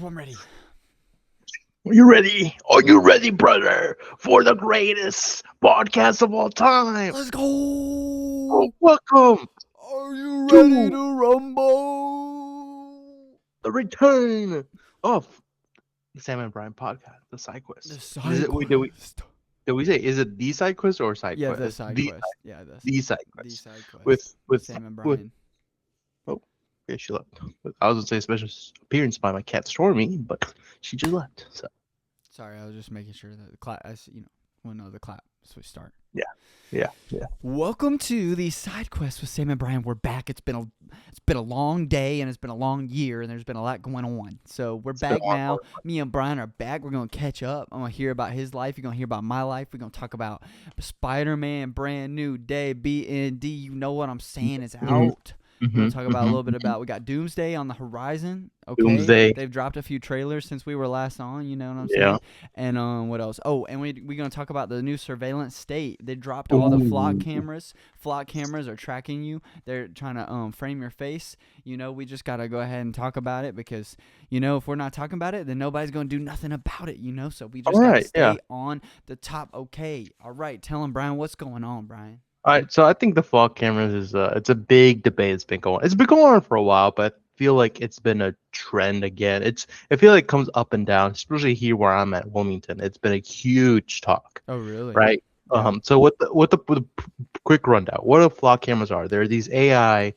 I'm ready. Are you ready? Are you ready, brother, for the greatest podcast of all time? Let's Oh, go. welcome Are you ready to to rumble? the return of the Sam and Bryan podcast, the side The quest. Is side it? Wait, did we quest. did we say is it the side quest or side Yeah, quest? the It's side the quest. Yeah, this the side the quest side quest. with Sam and with. Bryan. Oh, yeah, she left. I was gonna say special appearance by my cat Stormy, but she just left. So Sorry, I was just making sure that the clap. When the clap. So we start. yeah, yeah. Welcome to the side quest with Sam and Bryan. We're back. It's been a long day and it's been a long year and there's been a lot going on. So we're It's been back a long now. time. Me and Bryan are back. We're gonna catch up. I'm gonna hear about his life. You're gonna hear about my life. We're gonna talk about Spider-Man, brand new day, BND. You know what I'm saying? It's Mhm, out. We're gonna mhm, talk about a mhm, little bit mhm. about we got Doomsday on the horizon. Okay, Doomsday. they've dropped a few trailers since we were last on. You know what I'm Yeah. saying? And what else? Oh, and we're gonna talk about the new surveillance state. They dropped all the flock Ooh. cameras. Flock cameras are tracking you. They're trying to frame your face. You know, we just gotta go ahead and talk about it because if we're not talking about it, then nobody's gonna do nothing about it. So we All just gotta right. Yeah. stay on the top. Okay, all right. Tell him, Brian, what's going on, Brian? All right. So I think the fog cameras is it's a big debate. It's been going. It's been going on for a while, but I feel like it's been a trend again. I feel like it comes up and down, especially here where I'm at, Wilmington. It's been a huge talk, Oh, really? right? Yeah. So what the quick rundown? What the fog cameras are? They're these AI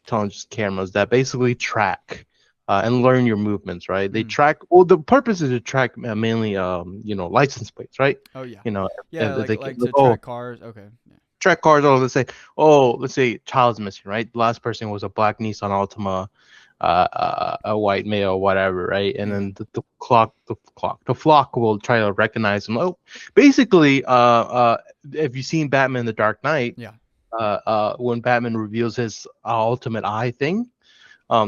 intelligence cameras that basically track. And learn your movements, right? They Mm. track. Well, the purpose is to track mainly, license plates, right? Oh, yeah. You know, Yeah, if like they can, like like, to oh, track cars. Okay. Yeah. track cars. Oh, let's say child's missing, right? The last person was a black Nissan Altima, a white male, whatever, right? And Yeah. then the flock will try to recognize them. Oh, basically, if you've seen Batman: The Dark Knight, Yeah. when Batman reveals his ultimate eye thing,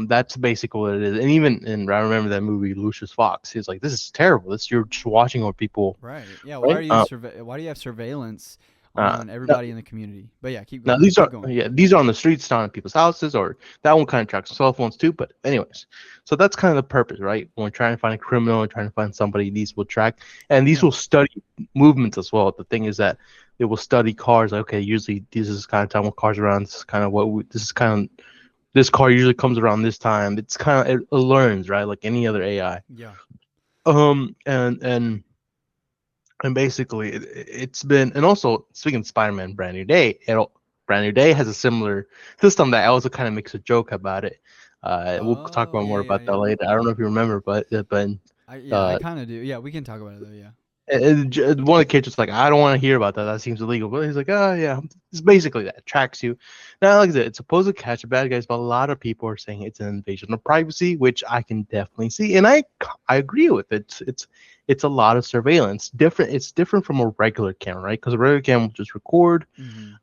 that's basically what it is. And even in I remember that movie Lucius Fox, he's like, "This is terrible. This you're just watching over people, Right. Yeah. Why right?" are you why do you have surveillance Uh, on everybody in the community? But yeah, keep Now going. Keep going. these are on the streets, not on people's houses, or that one kind of tracks cell phones too. But anyways, so that's kind of the purpose, right? When we're trying to find a criminal and trying to find somebody, these will track, and these Yeah. will study movements as well. The thing is that they will study cars. Like, okay, usually this is kind of time when cars around. This is kind of this is kind of this car usually comes around this time. It's kind of it learns, right? Like any other AI. Yeah. And basically it's been, and also speaking of Spider-Man Brand New Day has a similar system that also kind of makes a joke about it. We'll talk Oh, about yeah, more yeah, about that yeah. later. I don't know if you remember, but I uh kind of do. Yeah, we can talk about it though. Yeah. one of the kids was like, I don't want to hear about that. That seems illegal. But he's like, oh yeah, it's basically that. It tracks you. Now, like I said, it's supposed to catch the bad guys, but a lot of people are saying it's an invasion of privacy, which I can definitely see, and I agree with it. It's a lot of surveillance. It's different from a regular camera, right? Because a regular camera will just record, Mm-hmm.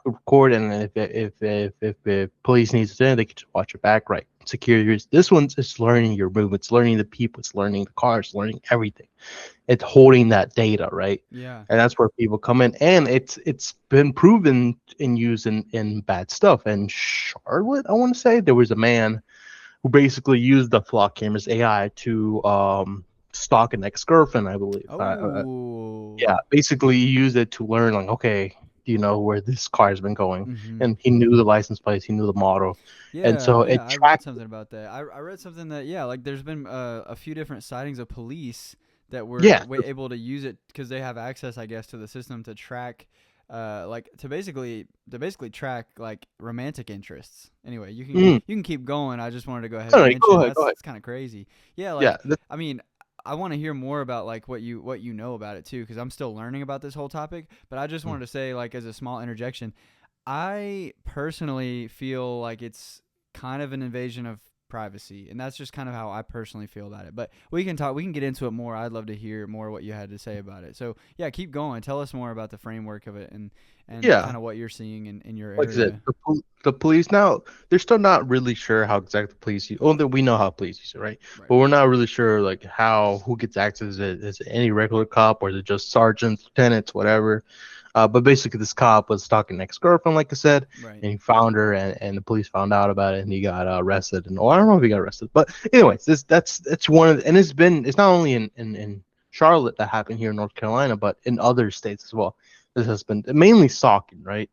record, and then if police needs to, they can just watch your back, right? Security. This one's just learning your movements, learning the people, it's learning the cars, learning everything. It's holding that data, right? Yeah. And that's where people come in, and it's been proven in use in bad stuff. And Charlotte, I want to say there was a man who basically used the flock cameras AI to stalk an ex-girlfriend, I believe. Oh. Yeah, basically he used it to learn, like, okay, do you know where this car has been going? Mm-hmm. And he knew the license plates, he knew the model, and Yeah, so yeah, it I read tracked. something about that. I read something that yeah, like there's been a few different sightings of police that were Yeah, able to use it because they have access, I guess, to the system to track, like to basically track like romantic interests. Anyway, you can mm, you can keep going. I just wanted to go ahead all and right, go mention ahead, go ahead. that's kind of crazy. Yeah, Yeah, like I mean. I want to hear more about like what you know about it too, because I'm still learning about this whole topic. But I just wanted to say, like, as a small interjection, I personally feel like it's kind of an invasion of privacy, and that's just kind of how I personally feel about it. But we can talk, we can get into it more. I'd love to hear more what you had to say about it. So yeah, keep going. Tell us more about the framework of it and yeah. kind of what you're seeing in your Like I said, area. the police now, they're still not really sure how exactly the police use. Only we know how police use it, right? Right. But we're not really sure like how who gets access. Is it any regular cop or is it just sergeants, lieutenants, whatever? But basically, this cop was stalking an ex-girlfriend, like I said, Right. and he found her, and the police found out about it, and he got arrested. And I don't know if he got arrested, but anyways, that's one of, and it's not only in Charlotte that happened here in North Carolina, but in other states as well. This has been mainly stalking, right?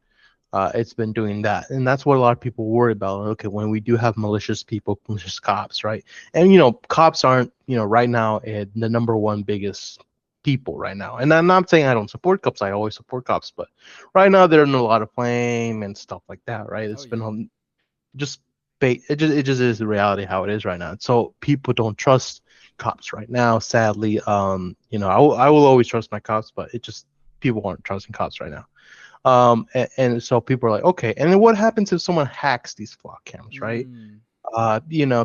It's been doing that, and that's what a lot of people worry about. Okay, when we do have malicious people, malicious cops, right? And cops aren't, right now, the number one biggest people right now. And I'm not saying I don't support cops; I always support cops, but right now they're in a lot of flame and stuff like that, right? Oh It's been yeah. just it just is the reality how it is right now. So people don't trust cops right now. Sadly, I will always trust my cops, but it just people aren't trusting cops right now. And so people are like, okay, and then what happens if someone hacks these flock cams, right? Mm.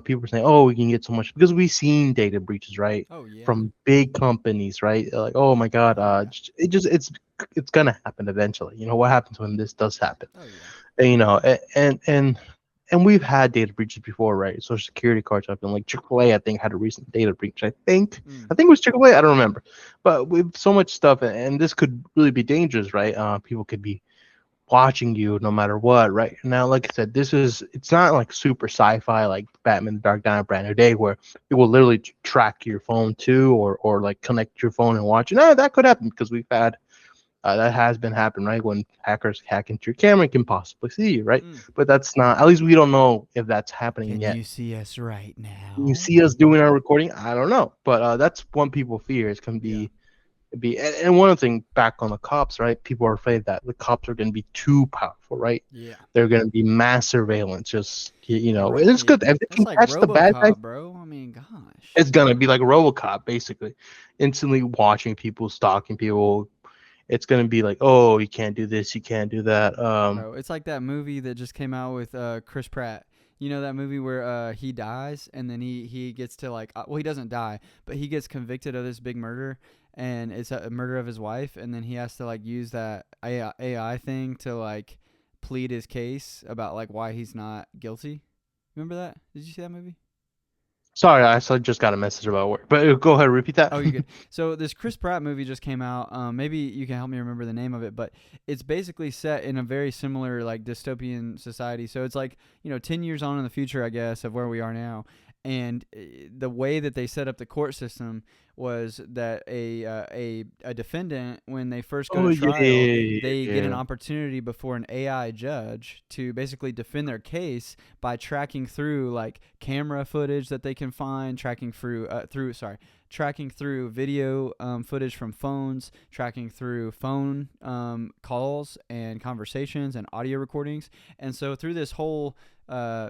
People are saying, oh, we can get so much because we've seen data breaches, right? Oh yeah. From big companies, right? They're like, oh my God, Oh yeah. it's gonna happen eventually. What happens when this does happen? Oh yeah. And we've had data breaches before, right? Social security cards have been like AAA, I think, had a recent data breach. I think. Mm. I think it was AAA. I don't remember. But with so much stuff, and this could really be dangerous, right? People could be watching you no matter what, right? Now, like I said, it's not like super sci-fi like Batman the Dark Knight, Brand New Day, where it will literally track your phone too, or like connect your phone and watch it. No, that could happen because we've had that has been happening, right? When hackers hack into your camera, and can possibly see you, right? Mm. But that's not. At least we don't know if that's happening Can yet. you see us right You now? see us doing our recording, I don't know, but that's one people fear. It's gonna Yeah. and one other thing back on the cops, right? People are afraid that the cops are gonna be too powerful, right? Yeah. They're gonna be mass surveillance. Just it's Right. good if they That's can like catch the bad guys. RoboCop, bro. I mean, gosh. It's gonna be like RoboCop, basically, instantly watching people, stalking people. It's gonna be like, oh, you can't do this, you can't do that. Bro, it's like that movie that just came out with Chris Pratt. You know that movie where he dies and then he gets to like well he doesn't die, but he gets convicted of this big murder and it's a murder of his wife and then he has to like use that AI thing to like plead his case about like why he's not guilty. Remember that? Did you see that movie? Sorry, just got a message about work, but go ahead, repeat that. Oh, you're good. So this Chris Pratt movie just came out. Maybe you can help me remember the name of it, but it's basically set in a very similar like dystopian society. So it's like 10 years on in the future, I guess, of where we are now. And the way that they set up the court system was that a defendant, when they first go Oh to yeah, trial, yeah, they yeah, get an yeah. opportunity before an AI judge to basically defend their case by tracking through like camera footage that they can find, tracking through video footage from phones, tracking through phone calls and conversations and audio recordings. And so through this whole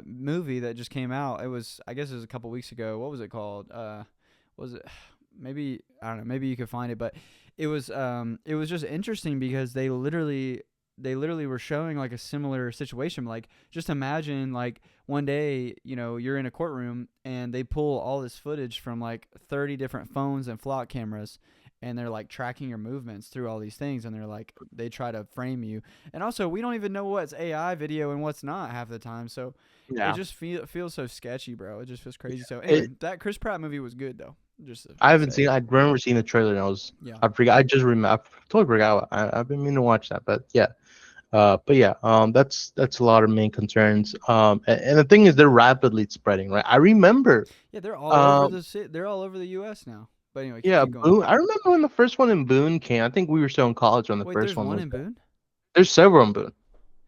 movie that just came out, I guess it was a couple weeks ago. What was it called? Was it maybe I don't know. Maybe you could find it, but it was just interesting because they literally were showing like a similar situation. Like just imagine like one day, you're in a courtroom and they pull all this footage from like 30 different phones and flock cameras and they're like tracking your movements through all these things and they try to frame you. And also, we don't even know what's AI video and what's not half the time. So it Yeah. just feels so sketchy, bro. It just feels crazy. So anyway, It, that Chris Pratt movie was good though. Just to I haven't say, seen. I remember seeing the trailer, and yeah. I forgot. I just remember. I totally forgot. I've been meaning to watch that, but yeah. That's a lot of main concerns. And the thing is, they're rapidly spreading, right? I remember, Yeah, they're all over um, the they're all over the U.S. now. But anyway, yeah, keep going. Boone. I remember when the first one in Boone came. I think we were still in college when the Wait, first there's one one was in there. Boone. There's several in Boone.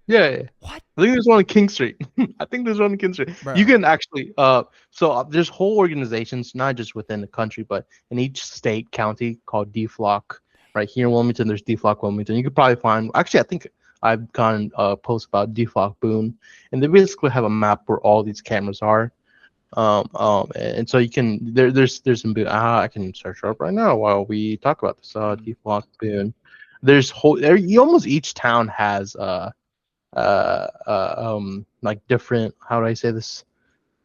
Yeah, yeah. What, I think there's one in King Street. I think there's one in King Street. You bro? can actually, there's whole organizations, not just within the country, but in each state, county called DFLOC. Right here in Wilmington, there's DFLOC Wilmington. You could probably find, actually, I think I've gone post about DFLOC Boone, and they basically have a map where all these cameras are. And so you can, there's some Boone. I can search up right now while we talk about this. Mm. DFLOC Boone. Almost each town has, like different, how do I say this,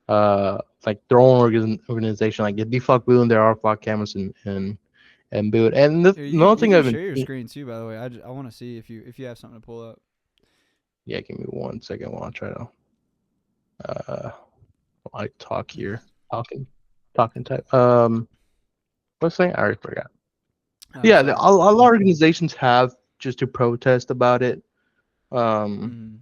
like their own organization, like the default boot, and there are flock cameras and boot. And Here, another you thing can I've been share your seeing, screen too. By the way, I want to see if you have something to pull up. yeah, give me 1 second while I try to uh I talk here, talking talking type, what's that? I already forgot. I'm Yeah, sorry. a lot of organizations have just to protest about it. Um, Mm.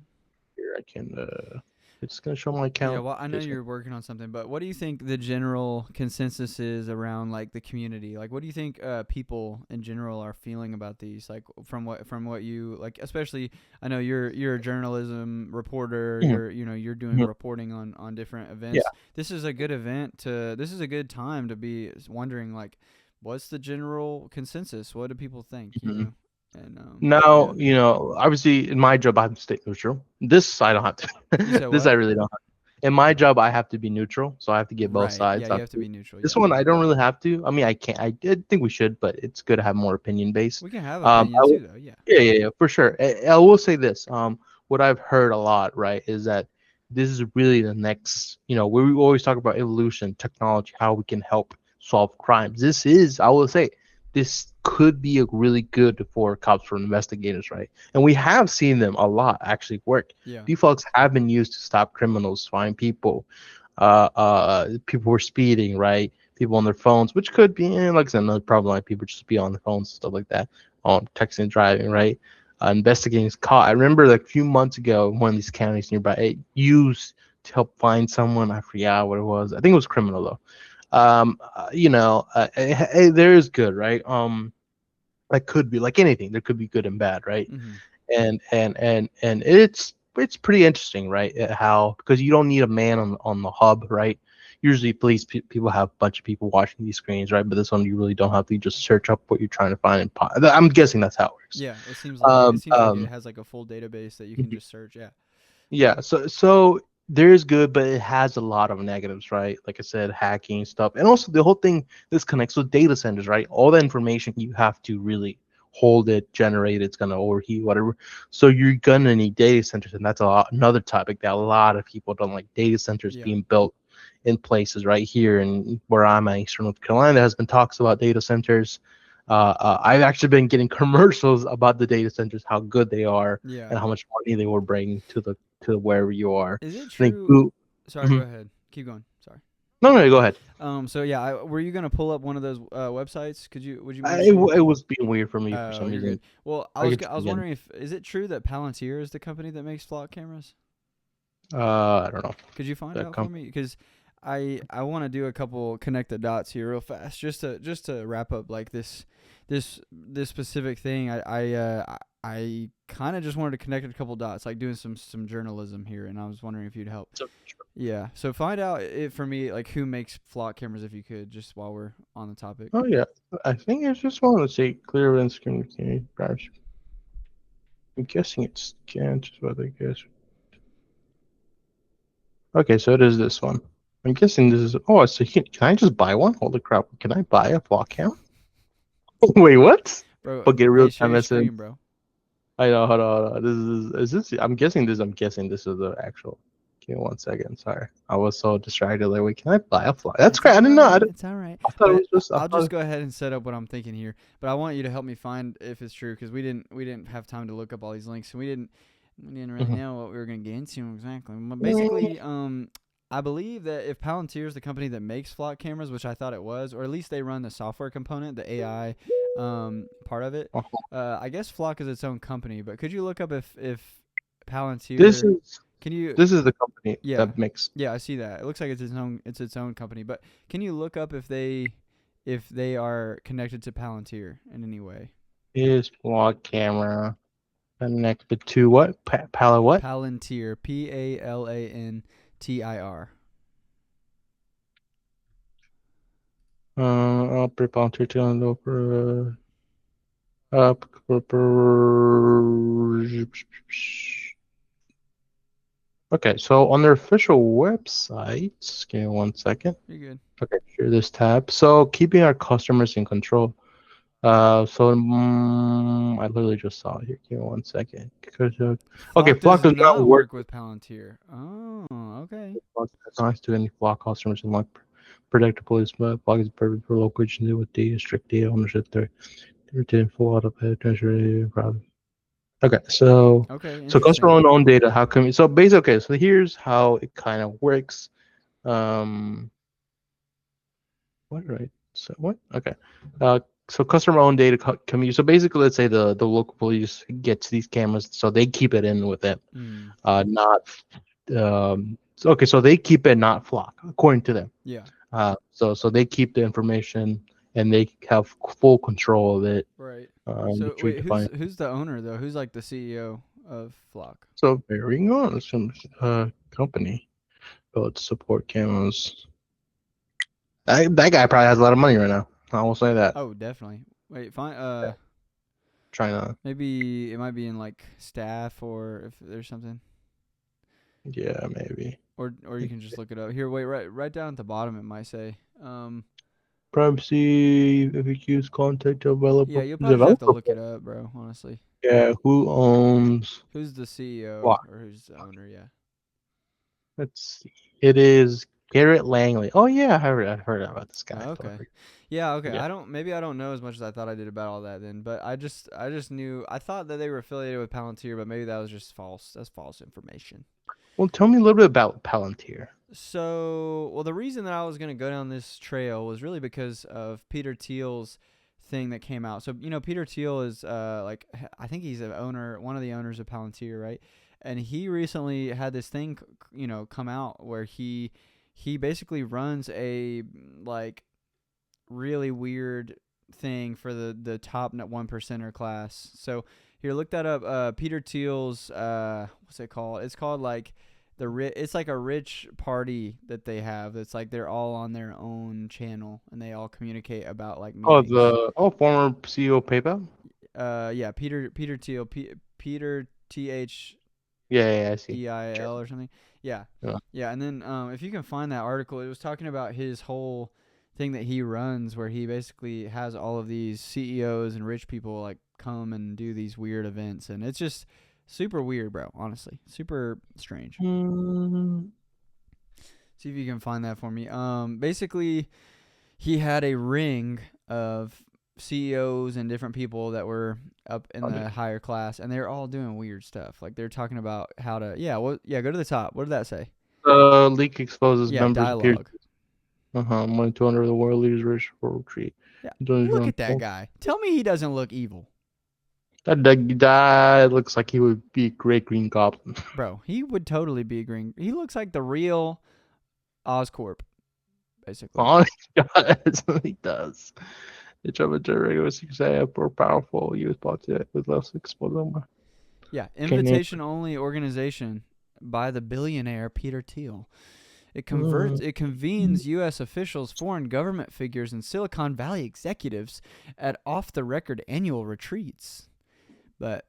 here I can. It's gonna show my Yeah, account. well, I know Just you're working on something, but what do you think the general consensus is around like the community? Like, what do you think people in general are feeling about these? Like, from what you like, especially I know you're a journalism reporter. Mhm, You're doing mhm. reporting on different Yeah. events. This is a good event to. This is a good time to be wondering like, what's the general consensus? What do people think? Mhm. And Now, yeah. obviously in my job I have to stay neutral. This I don't have You to. said This I what? really don't have. In my job I have to be neutral, so I have to get both Right. Yeah, sides. you have to be neutral. This Yeah. one I don't really have to. I mean, I can't. I did think we should, but it's good to have more opinion based. We can have I opinions will, too, though. Yeah. yeah, yeah, yeah, for sure. I will say this. What I've heard a lot, right, is that this is really the next. We always talk about evolution, technology, how we can help solve crimes. This is, I will say, this could be a really good for cops, for investigators, right? And we have seen them a lot actually work. Yeah. Defaults have been used to stop criminals, find people, people were speeding, right? People on their phones, which could be, like I said, another problem. Like people just be on their phones, stuff like that, on texting and driving, right? Investigating is caught. I remember like a few months ago, one of these counties nearby, it used to help find someone. I forgot what it was. I think it was criminal though. There is good, right? That could be like anything. There could be good and bad, right? Mm-hmm. And it's pretty interesting, right? How, because you don't need a man on the hub, right? Usually police people have a bunch of people watching these screens, right? But this one you really don't have to. You just search up what you're trying to find, and I'm guessing that's how it works. Yeah, it seems like it. It um seems like it um has like a full database that you can just search. Yeah. Yeah, so there is good, but it has a lot of negatives, right? Like I said, hacking stuff, and also the whole thing. This connects with data centers, right? All the information you have to really hold it, generate it, it's gonna overheat, whatever. So you're gonna need data centers, and that's another topic that a lot of people don't like. Data centers Yeah. being built in places right here, and where I'm at, Eastern North Carolina, there has been talks about data centers. I've actually been getting commercials about the data centers, how good they are, Yeah. and how much money they were bringing to wherever you are. Is it I think true? Google. Sorry, go Mhm. ahead. Keep going. Sorry. No, no, go ahead. So yeah, were you gonna pull up one of those websites? Would you mind It, sharing? it was being weird for me for Oh, some you're good. reason. Well, I can I was again. wondering if is it true that Palantir is the company that makes flock cameras? I don't know. Could you find That out for company. me? Because I want to do a couple connect the dots here real fast, just to wrap up like this specific thing. I kind of just wanted to connect a couple dots, like doing some journalism here, and I was wondering if you'd help. So, Yeah. So find out it for me, like who makes flock cameras, if you could, just while we're on the topic. oh yeah, I think it's just want to say clear and screen privacy. I'm guessing it's scanned, is what I guess. Okay, so it is this one. I'm guessing this is. Oh, so can I just buy one? Holy crap! Can I buy a flock cam? Wait, what? Bro, But get real hey, share time your essence. screen, bro. I know. Hold on, hold on. Is this? I'm guessing this is the actual. Give me 1 second. Sorry, I was so distracted. Like, wait, can I buy a fly? That's It's great. I all didn't know. right. It's all right. I thought it But was just. I I'll just thought. go ahead and set up what I'm thinking here. But I want you to help me find if it's true, because we didn't have time to look up all these links, and we didn't really Mhm. know what we were gonna get into exactly. But basically, I believe that if Palantir is the company that makes flock cameras, which I thought it was, or at least they run the software component, the AI part of it. I guess Flock is its own company, but could you look up if This Palantir? is Can you? this is the company Yeah, that makes. yeah, I see that. It looks like it's its own company, but can you look up if they are connected to Palantir in any way? Is vlog camera connected to what? Pala what? Palantir, Palantir. Upper Palantir to up. Okay, so on their official website, give me 1 second. You're good. Okay, share this tab. So keeping our customers in control. I literally just saw it here. Give me 1 second. Okay, Flock Flock does does not not work work with Palantir. Oh, okay. with Flock. It's not to any Flock customers and like predictable. But Flock is perfect for local agency with data, strict data ownership. They're retaining full auto pay treasury problem. Okay, Okay, so customer interesting. own data. How come? So basically, okay. So here's how it kind of works. Um, what right? So what? Okay. so customer-owned data So basically, let's say the local police gets these cameras, so they keep it in with them, Mm. not. Okay, so they keep it, not Flock, according to them. Yeah. So they keep the information and they have full control of it. Right. So Which we wait, define. who's the owner though? Who's like the CEO of Flock? So very on some company built support cameras. That guy probably has a lot of money right now. I will say that. Oh, definitely. Wait, fine. Trying to, Maybe it might be in like staff or if there's something, yeah, maybe. or you can just look it up. Here, wait, right down at the bottom it might say. Privacy, FAQs, contact Yeah, developer. you'll probably just have to Developer. look it up, bro. Honestly, Yeah, who owns who's the CEO what? or who's the owner? Yeah. Let's see. It is Garrett Langley. Oh yeah, I've heard about this guy. Oh, Don't okay. forget. Yeah, okay. Yeah. Maybe I don't know as much as I thought I did about all that then, but I just knew I thought that they were affiliated with Palantir, but maybe that was just false. That's false information. Well, tell me a little bit about Palantir. So, well, the reason that I was going to go down this trail was really because of Peter Thiel's thing that came out. So, Peter Thiel is like I think he's one of the owners of Palantir, right? And he recently had this thing, come out where he basically runs a like really weird thing for the top 1%er class. So here, look that up. Peter Thiel's what's it called? It's called like it's like a rich party that they have. It's like they're all on their own channel and they all communicate about like Oh, meetings. former CEO of PayPal. Yeah, Peter Thiel, Peter THEIL Yeah, I see. Sure. or something. Yeah, Yeah. yeah. And then if you can find that article, it was talking about his whole thing that he runs, where he basically has all of these CEOs and rich people like come and do these weird events, and it's just super weird, bro. Honestly, super strange. Mm, See if you can find that for me. Basically, he had a ring of CEOs and different people that were up in the higher class, and they're all doing weird stuff. Like they're talking about how to, go to the top. What did that say? leak exposes Yeah, members appear. dialogue. Money to under the world leaders rich for retreat. Yeah, look at that guy. Tell me he doesn't look evil. That looks like he would be a great Green Goblin. Bro, he would totally be a green. He looks like the real Oscorp, basically. Oh, he does. He does. The trouble regular say for powerful use politics with less exposure. Yeah, invitation-only organization by the billionaire Peter Thiel. It convenes U.S. officials, foreign government figures, and Silicon Valley executives at off-the-record annual retreats. But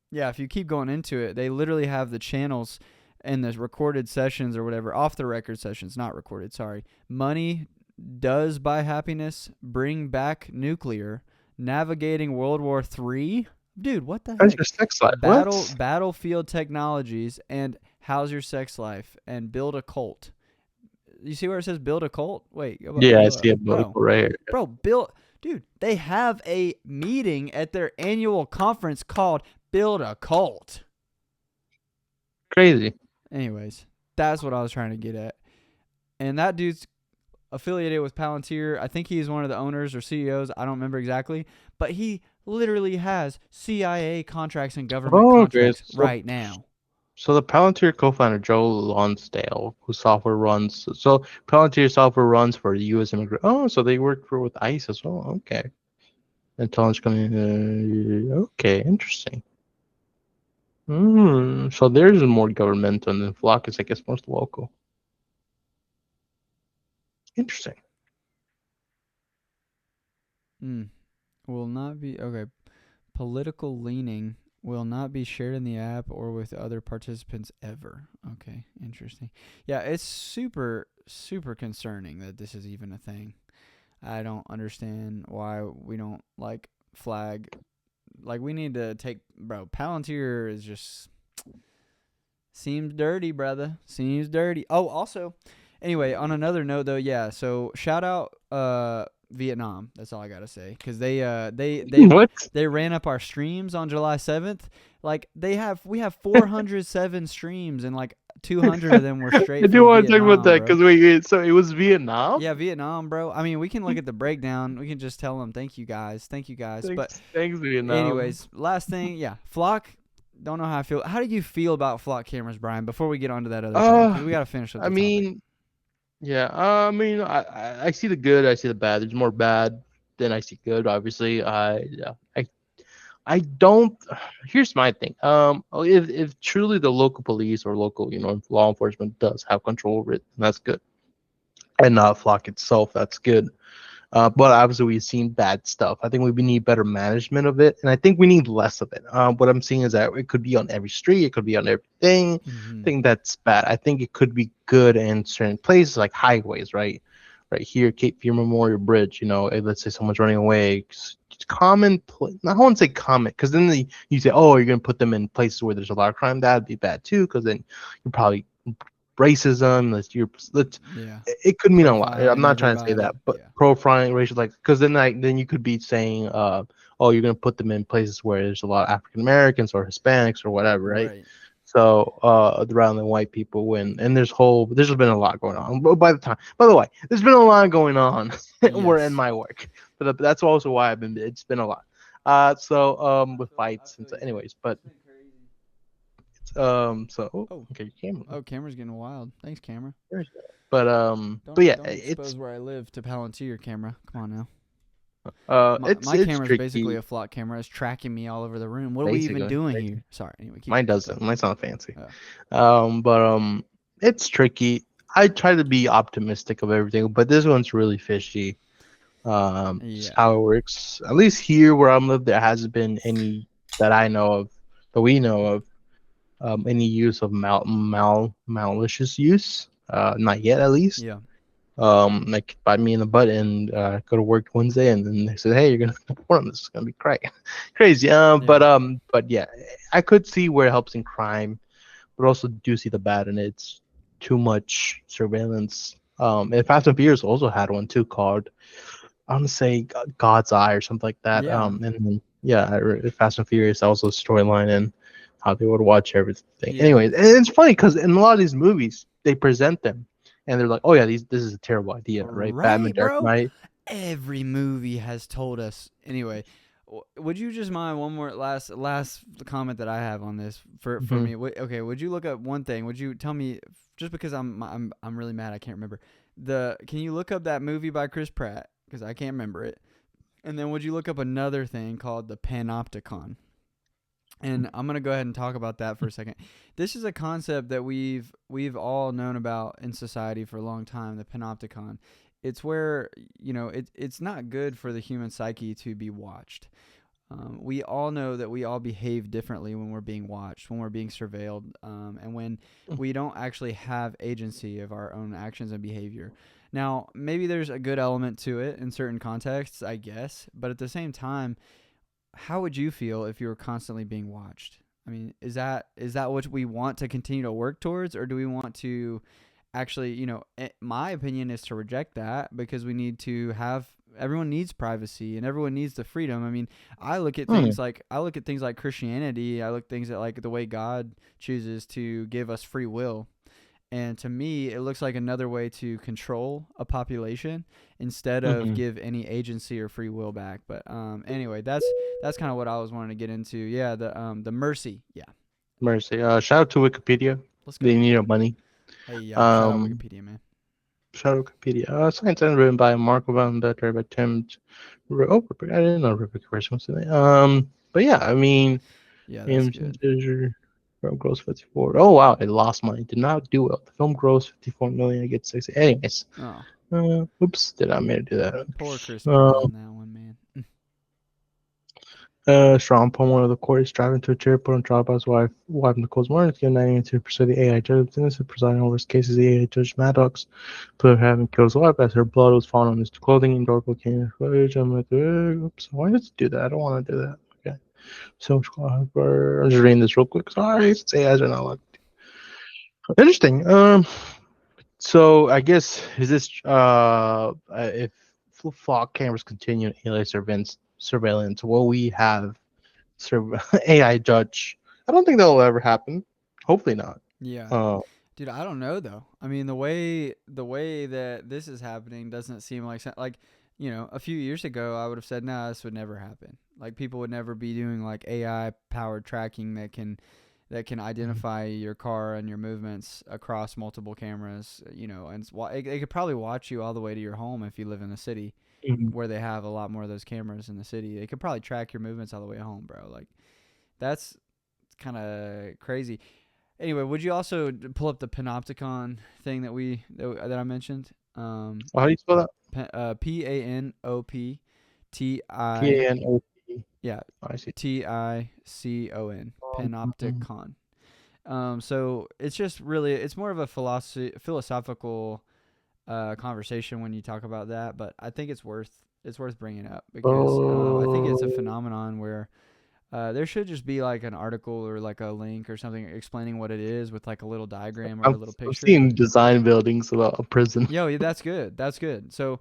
yeah, if you keep going into it, they literally have the channels and the recorded sessions or whatever, off-the-record sessions, not recorded. Sorry, money does buy happiness. Bring back nuclear. Navigating World War III. Dude, what the How's heck? your sex life? Battlefield technologies and how's your sex life and build a cult. You see where it says build a cult? Wait, Yeah, I see a bro, right here. bro, dude, they have a meeting at their annual conference called Build a Cult. Crazy. Anyways, that's what I was trying to get at. And that dude's affiliated with Palantir. I think he's one of the owners or CEOs. I don't remember exactly. But he literally has CIA contracts and government contracts right now. So the Palantir co-founder Joe Lonsdale, whose software runs, so Palantir software runs for the U.S. immigrant. Oh, so they work with ICE as well. Okay, intelligence coming. Okay, interesting. So there's more government, and then Flock is, I guess, most local. Interesting. Will not be okay. Political leaning will not be shared in the app or with other participants ever. Okay, interesting. Yeah, it's super, super concerning that this is even a thing. I don't understand why we don't like flag. Like we need to take, bro. Palantir is just seems dirty, brother. Seems dirty. Oh, also, anyway, on another note though, yeah. So shout out, Vietnam. That's all I gotta say. Because they What? they ran up our streams on July 7th. Like we have 407 streams, and like 200 of them were I straight do from want to talk about Vietnam, that bro. because wait, so it was Vietnam. Yeah, Vietnam, bro. I mean, we can look at the breakdown. We can just tell them thank you guys. But Thanks, Vietnam. anyways, last thing, yeah, flock. Don't know how I feel. How do you feel about flock cameras, Brian? Before we get on to that other thing, because Uh, we gotta finish up I the topic. mean, yeah. I see the good. I see the bad. There's more bad than I see good. Obviously, I don't. Here's my thing. If truly the local police or local, law enforcement does have control over it, that's good, and not Flock itself, that's good. But obviously, we've seen bad stuff. I think we need better management of it, and I think we need less of it. What I'm seeing is that it could be on every street, it could be on everything. I Mm-hmm. think that's bad. I think it could be good in certain places like highways, right? Right here, Cape Fear Memorial Bridge. Let's say someone's running away. It's common. I won't say common, because then you say, oh, you're gonna put them in places where there's a lot of crime. That'd be bad too, because then you're probably racism. Yeah, It could mean a lot. I'm profiling not trying to say everybody. that, but Yeah, profiling, racial, like, because then you could be saying, oh, you're gonna put them in places where there's a lot of African Americans or Hispanics or whatever, right? right. So, rather than white people win, and there's been a lot going on. But by the way, there's been a lot going on. We're in Yes. my work, but that's also why it's been a lot. With fights and so, anyways, but Oh, okay, you can. oh, camera's getting wild. Thanks, camera. But yeah, Don't it's expose where I live to Palantir camera. Come on now. My it's camera's basically tricky. a flock camera. It's tracking me all over the room. What are we even Basically, doing here? Sorry. Anyway, mine keep doesn't. talking. Mine's not fancy. Oh. But it's tricky. I try to be optimistic of everything, but this one's really fishy. Just Yeah. how it works. At least here where I'm live, there hasn't been any that I know of, that we know of, any use of malicious use. Not yet, at least. Yeah. Like bite me in the butt and go to work Wednesday, and then they said, "Hey, you're gonna report on this. It's gonna be crazy." Yeah. But yeah, I could see where it helps in crime, but also do see the bad in it. It's too much surveillance. And Fast and Furious also had one too called, I want to say, God's Eye or something like that. Yeah. And then, yeah, Fast and Furious also storyline and how they would watch everything. Yeah. Anyways, and it's funny because in a lot of these movies they present them and they're like, oh yeah, this is a terrible idea, right? Batman Right, Dark bro. Knight. Every movie has told us. Anyway, would you just mind one more last comment that I have on this for Mm-hmm. me? Okay, would you look up one thing? Would you tell me, just because I'm really mad I can't remember. Can you look up that movie by Chris Pratt, because I can't remember it. And then would you look up another thing called the Panopticon? And I'm gonna go ahead and talk about that for a second. This is a concept that we've all known about in society for a long time. The panopticon. It's where it's not good for the human psyche to be watched. We all know that we all behave differently when we're being watched, when we're being surveilled, and when we don't actually have agency of our own actions and behavior. Now, maybe there's a good element to it in certain contexts, I guess, but at the same time, how would you feel if you were constantly being watched? I mean, is that what we want to continue to work towards, or do we want to actually, my opinion is to reject that, because we need to have everyone needs privacy and everyone needs the freedom. I mean, I look at things like Christianity, I look at things that like the way God chooses to give us free will. And to me, it looks like another way to control a population instead of Mm-hmm. give any agency or free will back. But anyway, that's kind of what I was wanting to get into. Yeah, the mercy. Yeah, Mercy. Shout out to Wikipedia. let's They go. need our money. Hey, yeah, shout out Um, Wikipedia, man. Shout out Wikipedia. Science and written by Marco Van Better by Tim. Oh, I didn't know Rebecca First was today. But yeah, I mean, Yeah, that's Amazon good. Treasure. Film gross 54. Oh wow, it lost money. Did not do well. The film gross 54 million. I get 60. Anyways, Oh, oops, did not mean to do that. poor Chris Pratt Uh, on that one, man. Strong upon one of the court is driving to a chair, put on trial by his wife Nicole's Martin, given to pursue the AI judge. Innocent presiding over his cases, the AI judge Maddox, put having killed his wife as her blood was found on his clothing and door cocaine footage. I'm like, oops, why did it do that? I don't want to do that. Okay. So I'm just reading this real quick. Sorry, since AIs are not like interesting. So I guess is this if fog cameras continue AI surveillance, will we have AI judge? I don't think that will ever happen. Hopefully not. Yeah. Uh, Dude, I don't know though. I mean, the way that this is happening doesn't seem like a few years ago I would have said, "Nah, this would never happen." Like people would never be doing like AI powered tracking that can identify your car and your movements across multiple cameras, and it could probably watch you all the way to your home if you live in a city mhm. where they have a lot more of those cameras in the city. They could probably track your movements all the way home, bro. Like that's kind of crazy. Anyway, would you also pull up the panopticon thing that I mentioned? How do you spell that? Panopti. PANOP. Yeah, I see. Ticon. Mhm. Panopticon. So it's just really it's more of a philosophical conversation when you talk about that, but I think it's worth bringing up because I think it's a Oh, phenomenon where there should just be like an article or like a link or something explaining what it is with like a little diagram or a little I'm picture. seeing design buildings about a prison. Yo, yeah, that's good. That's good. So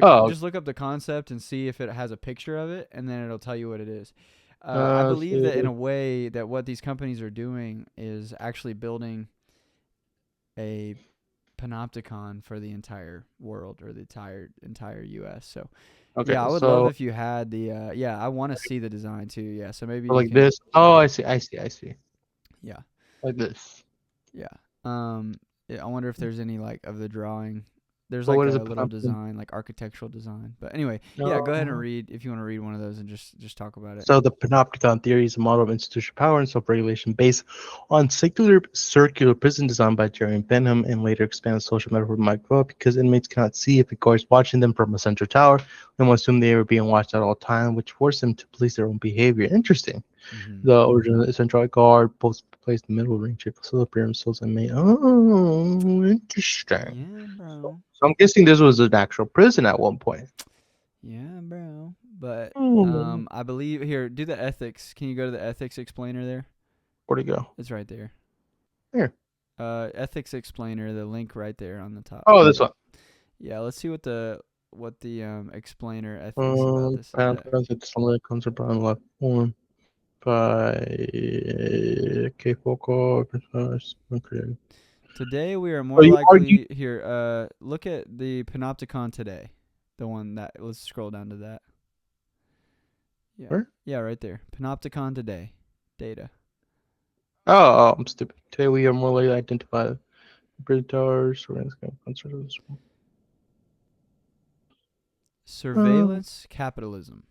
Oh, just look up the concept and see if it has a picture of it, and then it'll tell you what it is. I believe that in so, a way that what these companies are doing is actually building a panopticon for the entire world or the entire U.S. So okay, yeah, I would love so if you had the yeah. I want to see the design too. Yeah, so maybe you like can this. Oh, I see, I see, I see. yeah. Like this. Yeah. Yeah, I wonder if there's any like of the drawing. There's But like what is a a little panopticon? design, like architectural design. But anyway, yeah, go ahead and No. read if you want to read one of those and just talk about it. So the panopticon theory is a model of institutional power and self-regulation based on circular prison design by Jerry Benham and later expanded social metaphor by Mike Rowe because inmates cannot see if a guard is watching them from a central tower and will assume they are being watched at all times, which forces them to police their own behavior. Interesting. Mm-hmm. The original central guard post placed in the middle ring shape facilitator themselves and made. Oh, interesting. Yeah, bro. So I'm guessing this was an actual prison at one point. Yeah, bro. But Hmm. I believe here. Do the ethics. Can you go to the ethics explainer there? Where'd he go? It's right there. Here. Ethics explainer. The link right there on the top. Oh, this Yeah. one. Yeah. Let's see what the explainer ethics about this is at. Parent it's something that comes from on left one by K Focal. Okay. Today we are Oh, more you argue. likely here. Look at the Panopticon today, the one that. Let's scroll down to that. Yeah, Where? yeah, right there. Panopticon today, data. I'm stupid. Today we are more likely to identify bridge towers. We're going to consider this one. Surveillance capitalism.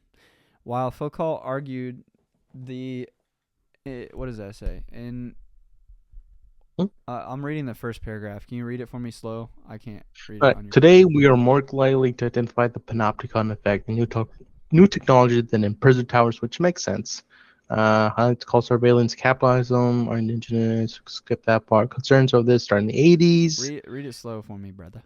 While Foucault argued what does that say? I'm reading the first paragraph. Can you read it for me slow? I can't read it Right. on your phone. Today, we are more likely to identify the panopticon effect and new technology than in prison towers, which makes sense. I like to call surveillance capitalism or indigenous. Skip that part. Concerns of this start in the 80s. Read it slow for me, brother.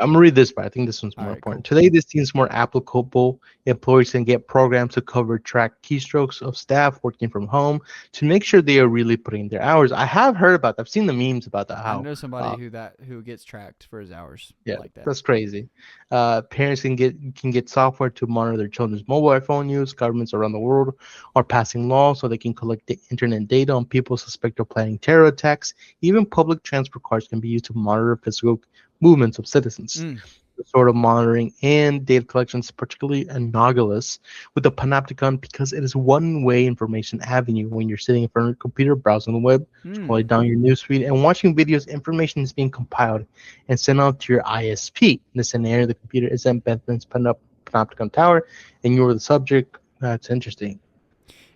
I'm gonna read this, but I think this one's All more right, important. cool. Today, this seems more applicable. Employers can get programs to cover track keystrokes of staff working from home to make sure they are really putting in their hours. I have heard about that. I've seen the memes about that. I How know somebody uh, who gets tracked for his hours yeah, like that. that's crazy. Parents can get software to monitor their children's mobile phone use. Governments around the world are passing laws so they can collect the internet data on people suspected of planning terror attacks. Even public transport cards can be used to monitor physical movements of citizens. Mm. The sort of monitoring and data collection is particularly anomalous with the Panopticon because it is one-way information avenue. When you're sitting in front of your computer, browsing the web, Mm. scrolling down your newsfeed, and watching videos, information is being compiled and sent out to your ISP. In this scenario, the computer is at Bentham's Panopticon Tower, and you're the subject. That's interesting.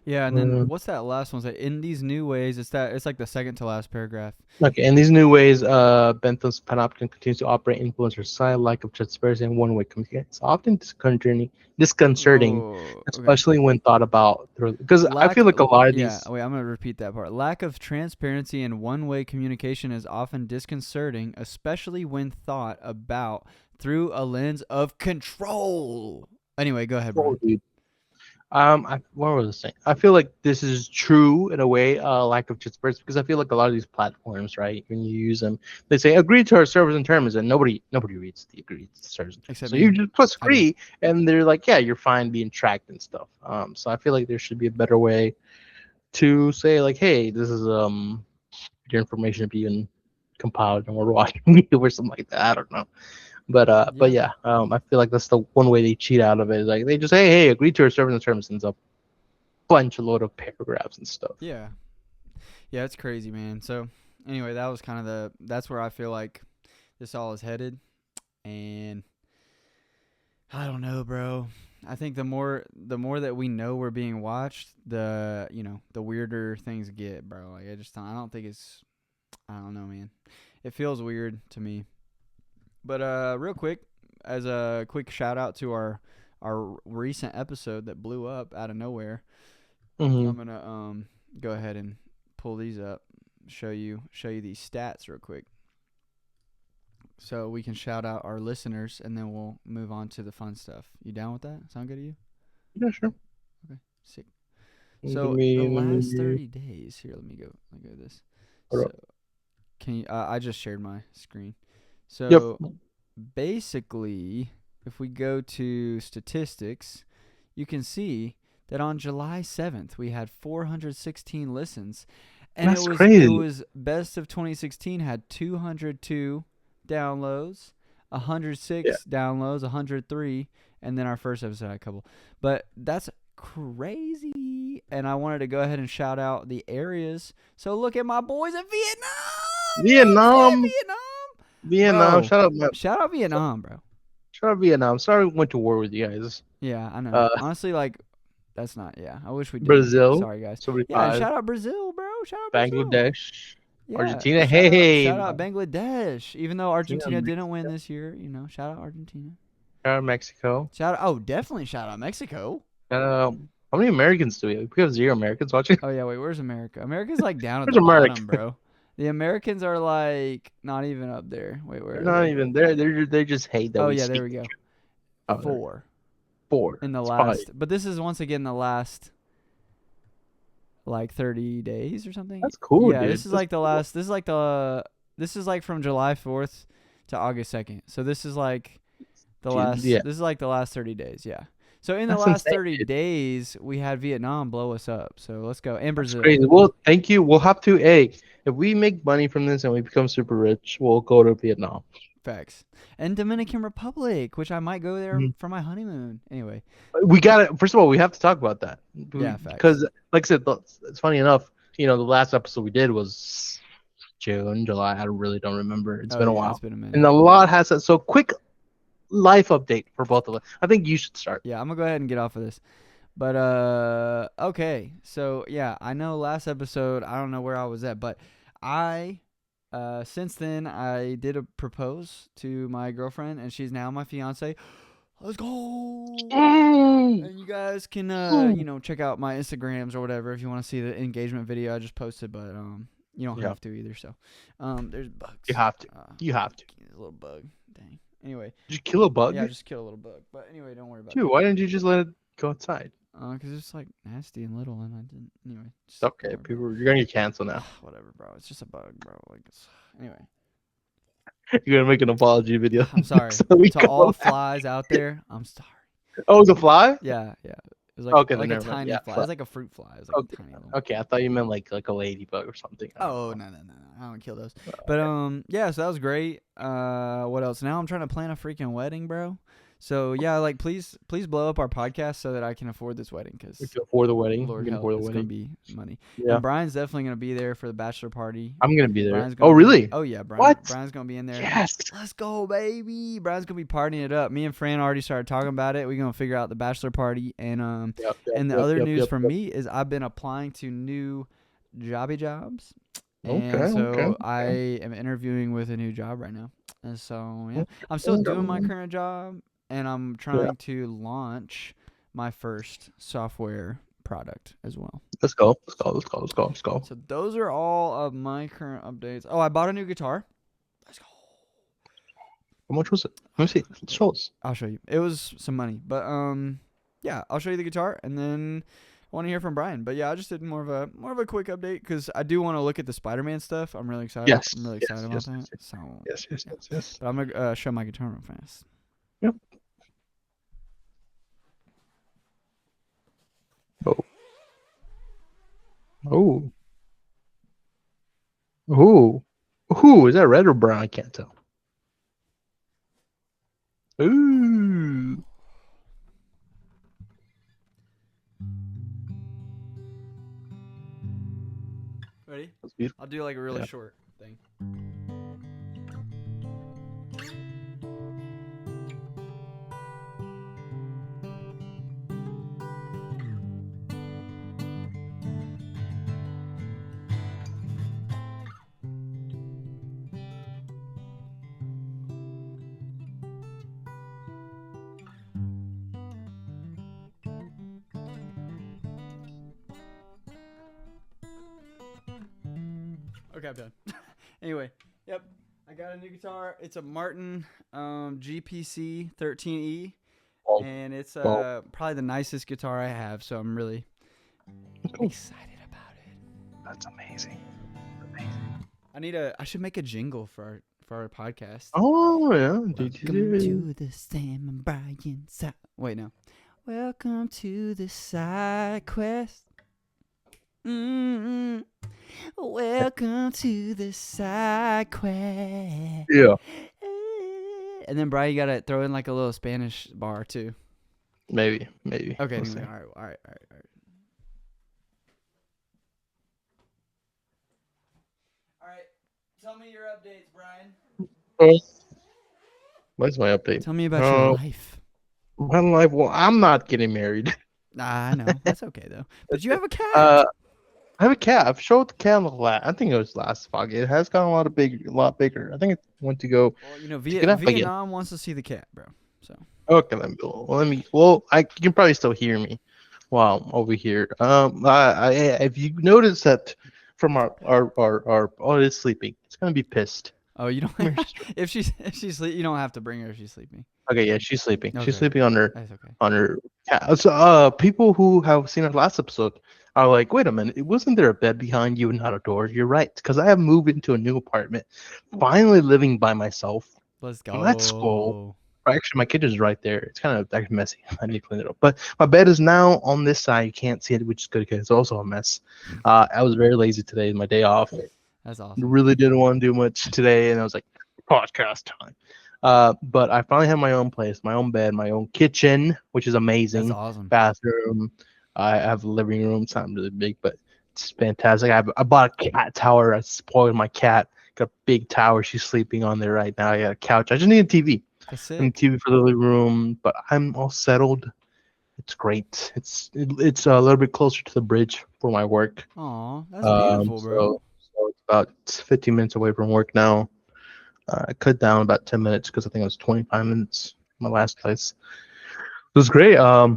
Yeah, and then Uh, what's that last one? Say in these new ways. It's like the second to last paragraph. Okay, in these new ways, Bentham's Panopticon continues to operate, influence society, lack of transparency, and one-way communication. It's often disconcerting, Oh, okay. especially when thought about through. Because I feel like a lot of Yeah, these, wait, I'm going to repeat that part. Lack of transparency and one-way communication is often disconcerting, especially when thought about through a lens of control. Anyway, go ahead, oh, Brian. dude, What was I saying? I feel like this is true in a way, lack of transparency, because I feel like a lot of these platforms, right, when you use them, they say agree to our terms and terms, and nobody reads the agreed to terms and terms. Except So you me. just press I do. agree, and they're like, yeah, you're fine being tracked and stuff. So I feel like there should be a better way to say like, hey, this is your information being compiled and we're watching you or something like that. I don't know. But Yeah. yeah, I feel like that's the one way they cheat out of it. Like they just say, hey, agree to our terms and terms, and it's a bunch of load of paragraphs and stuff. Yeah. Yeah, it's crazy, man. So anyway, that was kind of that's where I feel like this all is headed. And I don't know, bro. I think the more that we know we're being watched, the weirder things get, bro. Like I don't think it's I don't know, man. It feels weird to me. But real quick, as a quick shout out to our recent episode that blew up out of nowhere, Hmm. I'm gonna go ahead and pull these up, show you these stats real quick, so we can shout out our listeners, and then we'll move on to the fun stuff. You down with that? Sound good to you? Yeah, sure. Okay, sick. Let So the me, let last me, 30 days here. Let me go to this. hold So up. can you? I just shared my screen. Yep. So basically, if we go to statistics, you can see that on July 7th we had 416 listens, and it That's was it crazy. was best of 2016 had 202 downloads, Yeah. 106 downloads, 103, and then our first episode had a couple. But that's crazy, and I wanted to go ahead and shout out the areas. So look at my boys in Vietnam. You know what I'm Vietnam. saying? Vietnam. Bro, Shut up, man. shout out Vietnam, bro. Shut up, Vietnam. Sorry we went to war with you guys. Yeah, I know. Uh, Honestly, like, that's not, yeah. I wish we didn't. Brazil. Sorry, guys. Yeah, and 75. shout out Brazil, bro. Shout out Brazil. Bangladesh. Yeah, Argentina. shout Hey. out Bangladesh. Even though Argentina, Argentina didn't win Mexico. this year, shout out Argentina. Mexico. Definitely shout out Mexico. How many Americans do we have? We have 0 Americans watching. Oh, yeah, wait, where's America? America's, like, down at Where's the America? bottom, bro. The Americans are, like, not even up there. Wait, where They're are not they? even there. They just hate that Oh, we yeah, there speak we the go. truth. Oh, there. 4 4. in the It's probably last. But this is, once again, the last like 30 days or something. that's cool, Yeah, dude. this is That's like the cool. last. This is like from July 4th to August 2nd. So this is like the Dude, last. yeah, This is like the last 30 days. Yeah. So in the that's last insane, 30 dude. days, we had Vietnam blow us up. So let's go. And That's Brazil. crazy. Well, thank you. We'll have to. Hey, if we make money from this and we become super rich, we'll go to Vietnam. Facts. And Dominican Republic, which I might go there Mhm. for my honeymoon. Anyway. We got it. First of all, we have to talk about that Yeah, facts. because, like I said, it's funny enough. The last episode we did was June, July. I really don't remember. It's Oh, been a yeah, it's while, been a minute. and a lot has. So quick life update for both of us. I think you should start. Yeah, I'm going to go ahead and get off of this. But okay. So yeah, I know last episode I don't know where I was at, but I since then I did a propose to my girlfriend and she's now my fiance. Let's go. Mm. And you guys can Mm. check out my Instagrams or whatever if you want to see the engagement video I just posted, but you don't Yeah, have to either, so there's bugs. you have to. Uh You have to. a little bug. Dang. Anyway, Did you kill a bug? yeah, I just killed a little bug. But anyway, don't worry about Dude, that. why didn't you just let it go outside? Cause it's like nasty and little, and I didn't. Anyway, It's just okay. don't worry People, you're gonna get canceled about now. it. Whatever, bro. It's just a bug, bro. Like, anyway, You're gonna make an apology video I'm sorry next week. to all flies out there. I'm sorry. Oh, it's a fly? Yeah, yeah. It was Okay, then like a never mind. tiny Yeah, fly. It fly. was like a fruit fly. It was like Okay. a tiny little. Okay, I thought you meant like a ladybug or something. I don't Oh know. no! I don't kill those. But yeah, so that was great. What else? Now I'm trying to plan a freaking wedding, bro. So yeah, like please blow up our podcast so that I can afford this wedding, We cause can afford the wedding. Lord We can help, afford the it's gonna wedding. be money. Yeah, And Brian's definitely gonna be there for the bachelor party. I'm gonna be there. Brian's Oh, gonna be. really? Oh yeah, What? Brian's gonna be in there. Yes. Let's go, baby. Brian's gonna be partying it up. Me and Fran already started talking about it. We're gonna figure out the bachelor party, and Yep. and the Yep. other Yep. news Yep. for Yep. me is I've been applying to new jobs, Okay. and Okay. so I am interviewing with a new job right now. And so yeah, I'm still Okay. doing my current job, and I'm Yeah. trying to launch my first software product as well. Let's go. Let's go. Let's go. Let's go. Let's go. So those are all of my current updates. Oh, I bought a new guitar. Let's go. How much was it? Let me see. Show us. I'll show you. It was some money, but yeah, I'll show you the guitar, and then I want to hear from Bryan. But yeah, I just did more of a quick update because I do want to look at the Spider-Man stuff. I'm really excited. Yes. I'm really Yes. excited about Yes. that. Yes. So Yes. Yes. yeah, Yes. Yes. but I'm gonna show my guitar real fast. Yep. Oh. Oh. Oh. Ooh, is that red or brown? I can't tell. Ooh. Ready? That's beautiful. I'll do like a really Yeah. short thing. Okay, I'm done. Anyway, yep, I got a new guitar. It's a Martin GPC 13E, Well, and it's well, probably the nicest guitar I have. So I'm really cool. excited about it. That's amazing. I should make a jingle for our podcast. Oh yeah. Welcome to the Sam and Bryan side. Wait, no. Welcome to the side quest. Mm-mm. Welcome to the side quest. Yeah. And then Bryan, you gotta throw in like a little Spanish bar too. Maybe. Okay, We'll anyway, see. all right. All right, tell me your updates, Bryan. Oh, what's my update? Tell me about your life. My life. Well, I'm not getting married. Nah, I know. That's okay though. But you have a cat. I have a cat. I've showed the cat I think it was last fog. It has gotten a lot bigger. I think it went to go Well, you know, to get up again. Vietnam wants to see the cat, bro. So Okay, you can probably still hear me while I'm over here. If you notice that from our oh, it's sleeping. It's gonna be pissed. oh, you don't. Come here, sister. if she's sleep, you don't have to bring her if she's sleeping. Okay, yeah, she's sleeping. She's Okay. sleeping on That's okay. her cat. So, people who have seen our last episode are like, wait a minute, it wasn't there a bed behind you and not a door? You're right, because I have moved into a new apartment, finally living by myself. Let's go. Let's go. Actually, my kitchen's right there. It's kind of like messy. I need to clean it up. But my bed is now on this side. You can't see it, which is good because it's also a mess. I was very lazy today, my day off. That's awesome. Really didn't want to do much today, and I was like, podcast time. But I finally have my own place, my own bed, my own kitchen, which is amazing. That's awesome. Bathroom. I have a living room. It's not really big, but it's fantastic. I bought a cat tower. I spoiled my cat. Got a big tower. She's sleeping on there right now. I got a couch. I just need a TV. That's And it. TV for the living room, but I'm all settled. It's great. It's a little bit closer to the bridge for my work. Aw, that's beautiful, bro. So it's about 15 minutes away from work now. I cut down about 10 minutes because I think it was 25 minutes my last place. It was great. I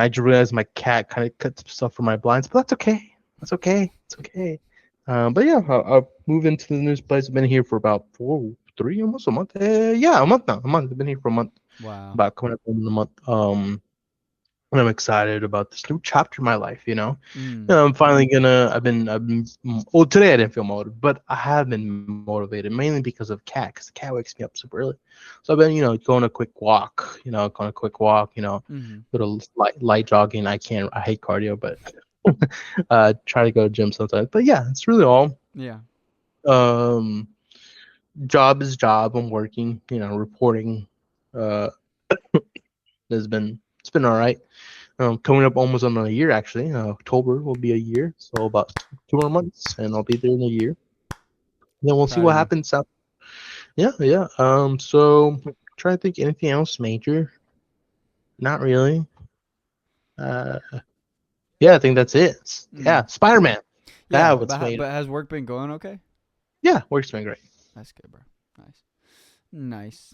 just realized my cat kind of cut some stuff from my blinds, but that's okay. That's okay. It's okay. But yeah, I'll move into the new place. I've been here for about almost a month. Yeah, a month now. A month. I've been here for a month. Wow. About coming up in a month. And I'm excited about this new chapter in my life. I'm finally gonna. I've been. Well, today I didn't feel motivated, but I have been motivated mainly because of cat. Because the cat wakes me up super early. So I've been, going a quick walk. Little light jogging. I hate cardio, but try to go to gym sometimes. But yeah, it's really all. Yeah. Job is job. I'm working. Reporting. It's been all right. Coming up almost on a year actually. October will be a year, so about 2 more months, and I'll be there in a year. Then we'll see Proud what of you. happens. Yeah. So trying to think anything else major. Not really. Yeah, I think that's it. Yeah, Spider-Man. Yeah, What's but made. has work been going okay? Yeah, work's been great. That's good, bro. Nice.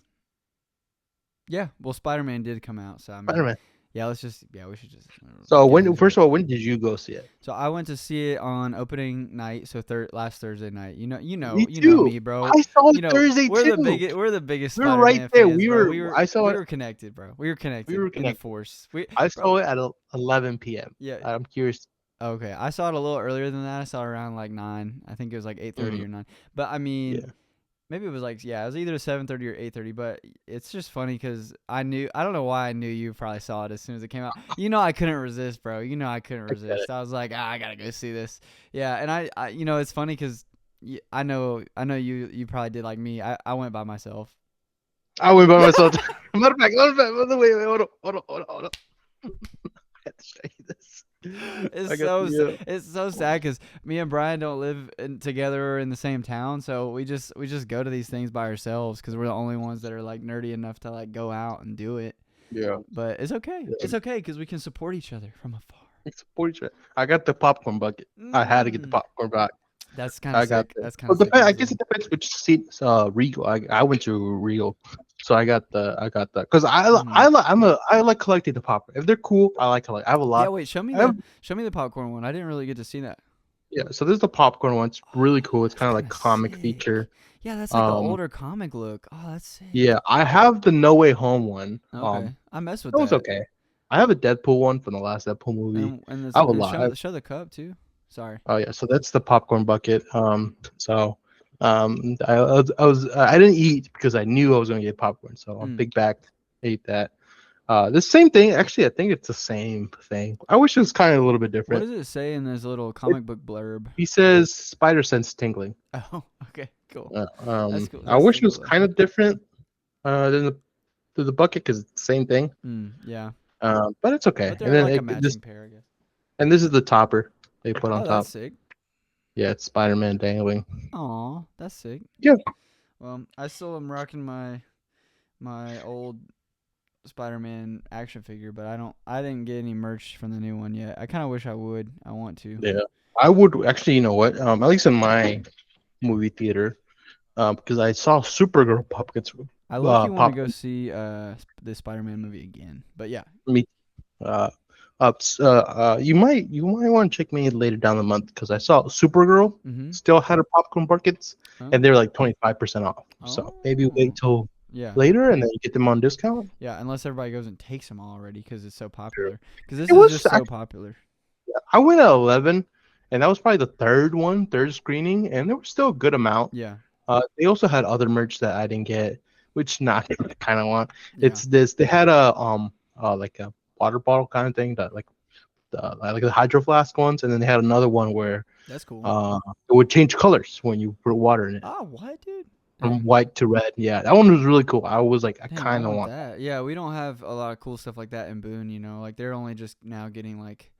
Yeah. Well, Spider-Man did come out, so I mean, Spider-Man. we should just So get when into first it. of all, when did you go see it? So I went to see it on opening night, so last Thursday night. Me You know too. me, bro. I saw it Thursday too. We're the biggest We were right Spider-Man there. fans, bro. We were connected, bro. We were We connected were in the connected. force. I Bro, saw it at 11 p.m. yeah. I'm curious. Okay, I saw it a little earlier than that. I saw it around like 9. I think it was like 8:30 Mhm. or 9. But I mean, Yeah. maybe it was like, yeah, it was either 7:30 or 8:30. But it's just funny because I don't know why I knew you probably saw it as soon as it came out. I couldn't resist, bro. I couldn't I get it. resist. I was like, I gotta go see this. Yeah, and I it's funny because I know you probably did like me. I went by myself. I went by myself. Matter of fact, wait, hold on. I have to show you this. I got the. It's so sad because me and Bryan don't live together or in the same town, so we just go to these things by ourselves because we're the only ones that are like nerdy enough to like go out and do it. Yeah. But it's okay. Yeah. It's okay because we can support each other from afar. Support each other. I got the popcorn bucket. I had to get the Mm. popcorn back. That's kind of I got sick. that. That's kind Well, of sick. I guess it depends which seat. Regal. I went to Regal, so I got the because I like collecting the popcorn. If they're cool, I like collect. I have a Yeah, lot. wait. Show me I have, the popcorn one. I didn't really get to see that. yeah. So there's the popcorn one. It's really cool. It's That's kind of like kind of comic sick. feature. Yeah, that's like an older comic look. Oh, that's sick. Yeah, I have the No Way Home one. Okay, I mess with That was that. okay. I have a Deadpool one from the last Deadpool movie. And I have a lot. show the cup too. Sorry. Oh yeah, so that's the popcorn bucket. I didn't eat because I knew I was gonna get popcorn, so I'm big back, ate that. The same thing. Actually, I think it's the same thing. I wish it was kind of a little bit What different. does it say in this little comic book blurb? He says spider sense tingling. Oh, okay, cool. That's cool. I wish it cool, was kind of different than the bucket because it's the same thing. Yeah. But it's okay. But they're like a matching pair, I guess. And this is the topper they put on top. That's sick. Yeah, it's Spider-Man dangling. Aw, that's sick. Yeah. Well, I still am rocking my old Spider-Man action figure, but I didn't get any merch from the new one yet. I kind of wish I would. I want to. Yeah, I would actually. You know what? At least in my movie theater, because I saw Supergirl puppets. I look you want to go see the Spider-Man movie again, but yeah. Me. You might want to check me later down the month because I saw Supergirl still had her popcorn buckets and they're like 25% off. So maybe wait till later and then you get them on discount. Yeah, unless everybody goes and takes them already because it's so popular. Because this is just so popular. I went at 11, and that was probably the third screening, and there was still a good amount. Yeah. They also had other merch that I didn't get, which not kind of want. It's this. They had a like a water bottle kind of thing that like the hydro flask ones, and then they had another one where that's cool. It would change colors when you put water in it. Oh, what, dude? From white to red. Yeah, that one was really cool. I was like, I kind of want that. Yeah, we don't have a lot of cool stuff like that in Boone. Like they're only just now getting like,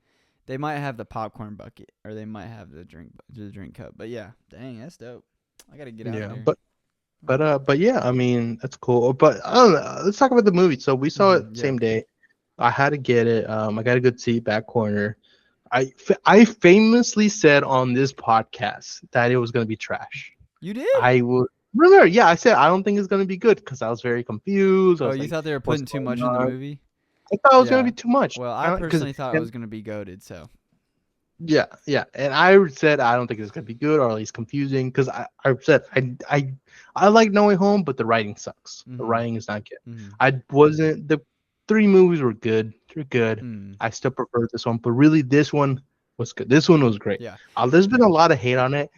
they might have the popcorn bucket or they might have the drink cup. But yeah, dang, that's dope. I gotta get out there. But yeah, I mean that's cool. But I don't know. Let's talk about the movie. So we saw it same day. I had to get it. I got a good seat, back corner. I famously said on this podcast that it was gonna be trash. You did? I would remember. Yeah, I said I don't think it's gonna be good because I was very confused. Oh, you thought they were putting too much in the movie? I thought it was gonna be too much. Well, I personally thought it was gonna be goated. So. Yeah, and I said I don't think it's gonna be good or at least confusing because I said I like No Way Home, but the writing sucks. The writing is not good. The 3 movies were good. They're good. I still prefer this one, but really this one was good. This one was great. Yeah. There's been a lot of hate on it.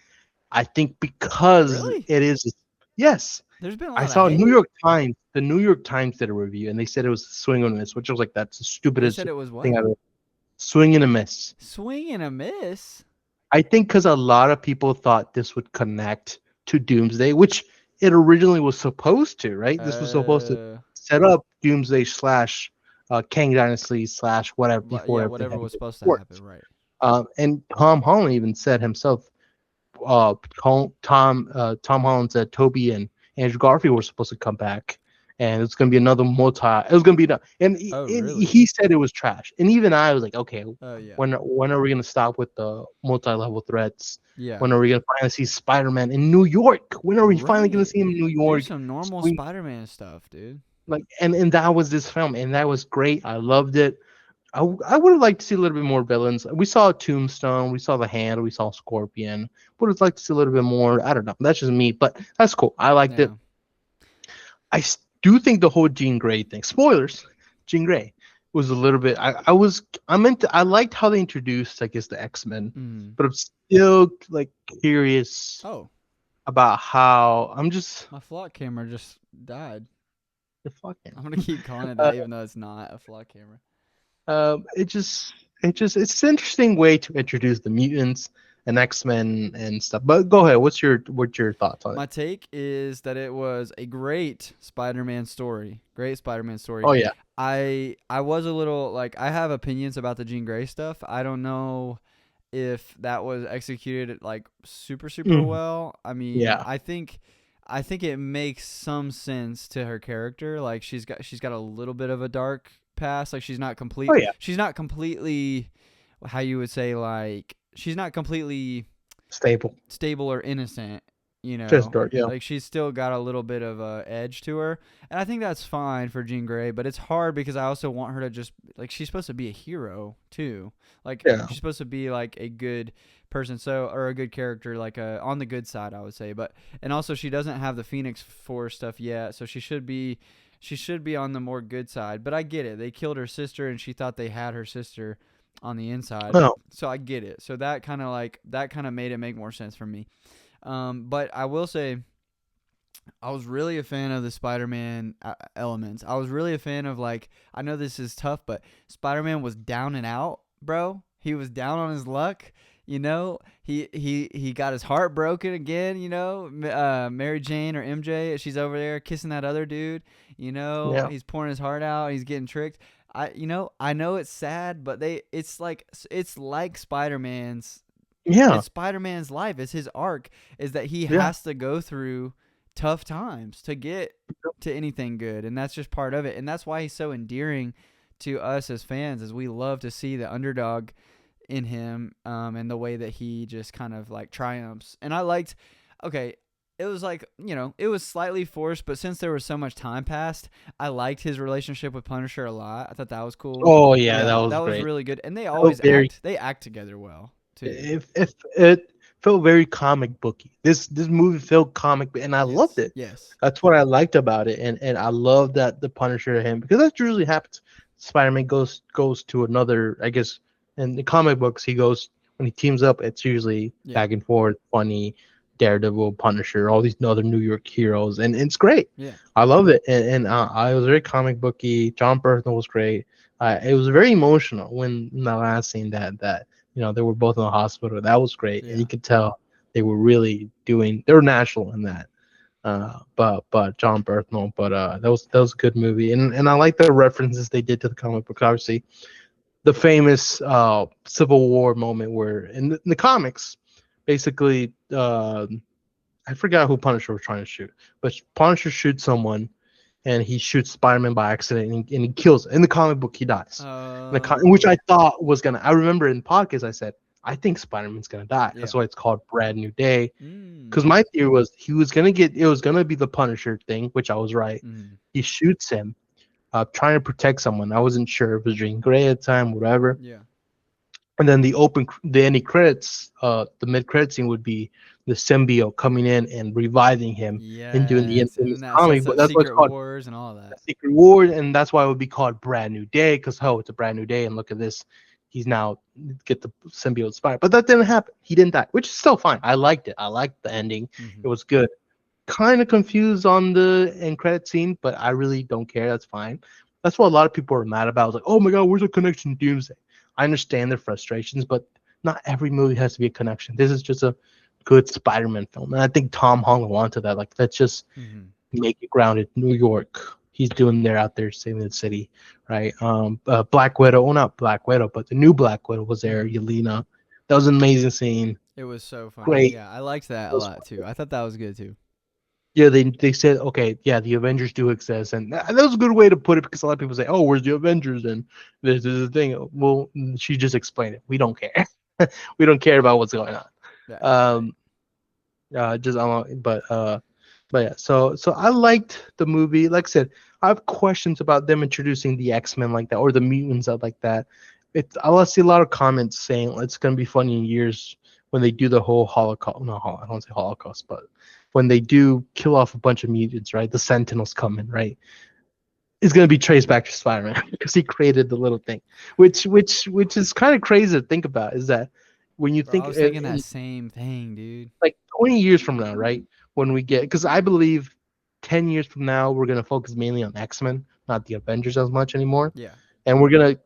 I think because it is. Yes. There's been a lot I saw of hate. New York Times. The New York Times did a review and they said it was a swing and a miss, which I was like, that's the stupidest thing ever. Swing and a miss. Swing and a miss. I think because a lot of people thought this would connect to Doomsday, which it originally was supposed to, right? This was supposed to set up Doomsday / Kang Dynasty / whatever before whatever was supposed to happen, right? And Tom Holland even said himself. Tom Holland said Toby and Andrew Garfield were supposed to come back, and it's gonna be another multi. It was gonna be he said it was trash, and even I was like, okay, when are we gonna stop with the multi-level threats? Yeah. When are we gonna finally see Spider-Man in New York? When are we finally gonna see him in New York? Do some normal Spider-Man stuff, dude. Like, and that was this film, and that was great. I loved it. I would have liked to see a little bit more villains. We saw Tombstone, we saw the Hand, we saw Scorpion. Would have liked to see a little bit more. I don't know. That's just me, but that's cool. I liked Yeah. it. Do think the whole Jean Grey thing. Spoilers. Jean Grey was a little bit. I meant to, I liked how they introduced, I guess, the X-Men, Mm. but I'm still like curious Oh, about how I'm just my flock camera just died. the fucking. I'm gonna keep calling it Uh, that, even though it's not a flock camera. it just it's an interesting way to introduce the mutants and X-Men and stuff. But go ahead. What's your thoughts on it? My take is that it was a great Spider-Man story. Great Spider-Man story. Oh yeah. I was a little like, I have opinions about the Jean Grey stuff. I don't know if that was executed like super Mhm. well. I mean, Yeah. I think it makes some sense to her character. Like she's got a little bit of a dark past. Like Oh yeah. she's not completely, how you would say, like she's not completely Stable. stable or innocent, Just dark. Yeah. like she's still got a little bit of a edge to her, and I think that's fine for Jean Grey. But it's hard because I also want her to just, like, she's supposed to be a hero too. Like Yeah. she's supposed to be like a good person, so, or a good character, like on the good side, I would say. But and also she doesn't have the Phoenix Force stuff yet, so she should be on the more good side. But I get it. They killed her sister, and she thought they had her sister on the inside. Oh So I get it. So that kind of made it make more sense for me. But I will say, I was really a fan of the Spider-Man elements. I was really a fan of, like, I know this is tough, but Spider-Man was down and out, bro. He was down on his luck. He got his heart broken again. Mary Jane, or MJ, she's over there kissing that other dude. yeah. He's pouring his heart out. He's getting tricked. I know it's sad, but it's like Spider-Man's Yeah. it's Spider-Man's life. It's his arc, is that he Yeah. has to go through tough times to get to anything good, and that's just part of it. And that's why he's so endearing to us as fans, is we love to see the underdog in him, and the way that he just kind of like triumphs. And I liked, okay, it was like, it was slightly forced, but since there was so much time passed, I liked his relationship with Punisher a lot. I thought that was cool. Oh yeah. That Yeah, was that was great. really good. And they That was always very. act together well too. If it felt very comic booky. This movie felt and I loved Yes. it. Yes. That's what I liked about it, and I love that the Punisher him, because that usually happens. Spider-Man goes to another. I guess in the comic books he goes when he teams up. It's usually Yeah. back and forth, funny. Daredevil, Punisher, all these other New York heroes, and it's great. Yeah. I love it, and I was very comic booky. John Bernthal was great. It was very emotional when in the last scene that they were both in the hospital. That was great, and Yeah. you could tell they were really they were natural in that. But John Bernthal, but that was a good movie, and I like the references they did to the comic book. Obviously, the famous Civil War moment where in the comics, basically, I forgot who Punisher was trying to shoot, but Punisher shoots someone, and he shoots Spider-Man by accident, and he kills. In the comic book, he dies. Which I Oh. thought was gonna. I remember in podcast I said I think Spider-Man's gonna die. Yeah. That's why it's called Brand New Day. Because Mm. my theory was he was gonna get. It was gonna be the Punisher thing, which I was right. Mm. He shoots him, trying to protect someone. I wasn't sure if it was Jean Grey at the time, whatever. Yeah. And then the ending credits, the mid credit scene would be the symbiote coming in and reviving him and doing the Yes. And then infamous that comic. sets But up that's what it's Secret called, Wars and all of that. Secret War, and that's why it would be called Brand New Day, because it's a brand new day, and look at this, he's now get the symbiote spider. But that didn't happen. He didn't die, which is still fine. I liked it. I liked the ending. Mm-hmm. It was good. Kind of confused on the end credit scene, but I really don't care. That's fine. That's what a lot of people are mad about. I was like, oh my god, where's the connection to Doomsday? I understand their frustrations, but not every movie has to be a connection. This is just a good Spider-Man film, and I think Tom Holland wanted that. Like, let's just Mm-hmm. make it grounded. New York, he's doing there out there saving the city, right? Black Widow, well, not Black Widow, but the new Black Widow was there. Mm-hmm. Yelena, that was an amazing scene. It was so funny. Great. Yeah, I liked that That a was lot too. I thought that was good too. Yeah, they said, okay, yeah, the Avengers do exist, and that was a good way to put it, because a lot of people say, oh, where's the Avengers? And this is the thing. Well, she just explained it. We don't care. We don't care about what's going on. Right. Right. Um, just but yeah. So I liked the movie. Like I said, I have questions about them introducing the X-Men like that or the mutants up like that. I see a lot of comments saying it's gonna be funny in years when they do the whole Holocaust. No, I don't say Holocaust, but when they do kill off a bunch of mutants, right? The Sentinels come in, right? Is going to be traced back to Spider-Man because he created the little thing, which is kind of crazy to think about. Is that when you Bro, I think was thinking that in same thing, dude. like 20 years from now, right? When we get, because I believe 10 years from now we're going to focus mainly on X-Men, not the Avengers as much anymore, Yeah. and we're gonna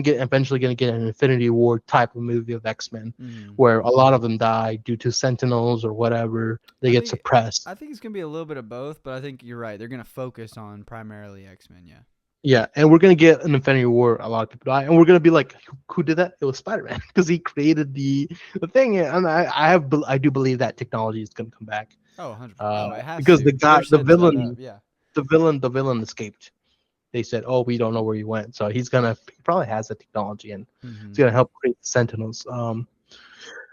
get eventually gonna get an Infinity War type of movie of X-Men, Mm-hmm. where a lot of them die due to Sentinels or whatever. They I get think suppressed. I think it's gonna be a little bit of both, but I think you're right. They're gonna focus on primarily X-Men. Yeah. Yeah, and we're gonna get an Infinity War. A lot of people die, and we're gonna be like, "Who did that? It was Spider-Man because he created the thing." And I do believe that technology is gonna come back, Oh, 100%. Oh, it has because to. They're the setting that up. villain, Yeah. the villain escaped. They said, "Oh, we don't know where he went," so he probably has the technology, and Mm-hmm. he's gonna help create the Sentinels.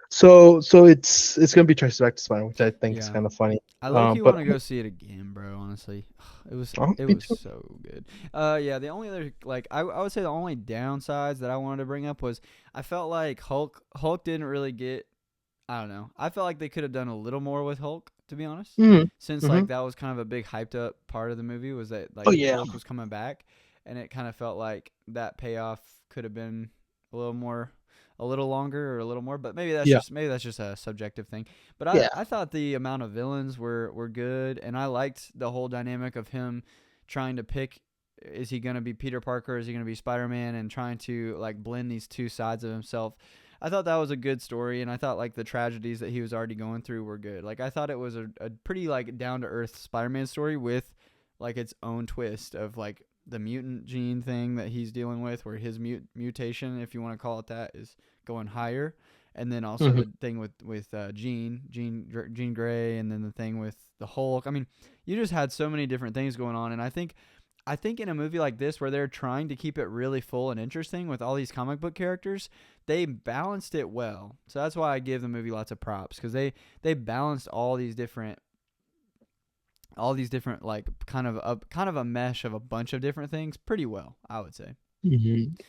So it's gonna be traced back to Spider-Man, which I think is Yeah. kind of funny. I low key But want to go see it again, bro. Honestly, it me was too. so good. Yeah. The only other like I would say the only downsides that I wanted to bring up was I felt like Hulk didn't really get. I don't know. I felt like they could have done a little more with Hulk, to be honest. Mm-hmm. Since Mm-hmm. like that was kind of a big hyped up part of the movie was that Oh like yeah. Hulk was coming back, and it kind of felt like that payoff could have been a little more, a little longer or a little more. But Yeah. maybe that's just a subjective thing. But Yeah. I thought the amount of villains were good, and I liked the whole dynamic of him trying to pick. Is he gonna be Peter Parker? Is he gonna be Spider Man? And trying to like blend these two sides of himself. I thought that was a good story, and I thought like the tragedies that he was already going through were good. Like I thought it was a pretty like down to earth Spider-Man story with like its own twist of like the mutant gene thing that he's dealing with, where his mutation, if you want to call it that, is going higher, and then also Mm-hmm. the thing with Jean Grey, and then the thing with the Hulk. I mean, you just had so many different things going on, and I think in a movie like this where they're trying to keep it really full and interesting with all these comic book characters, they balanced it well. So that's why I give the movie lots of props because they balanced all these different like kind of a mesh of a bunch of different things pretty well, I would say.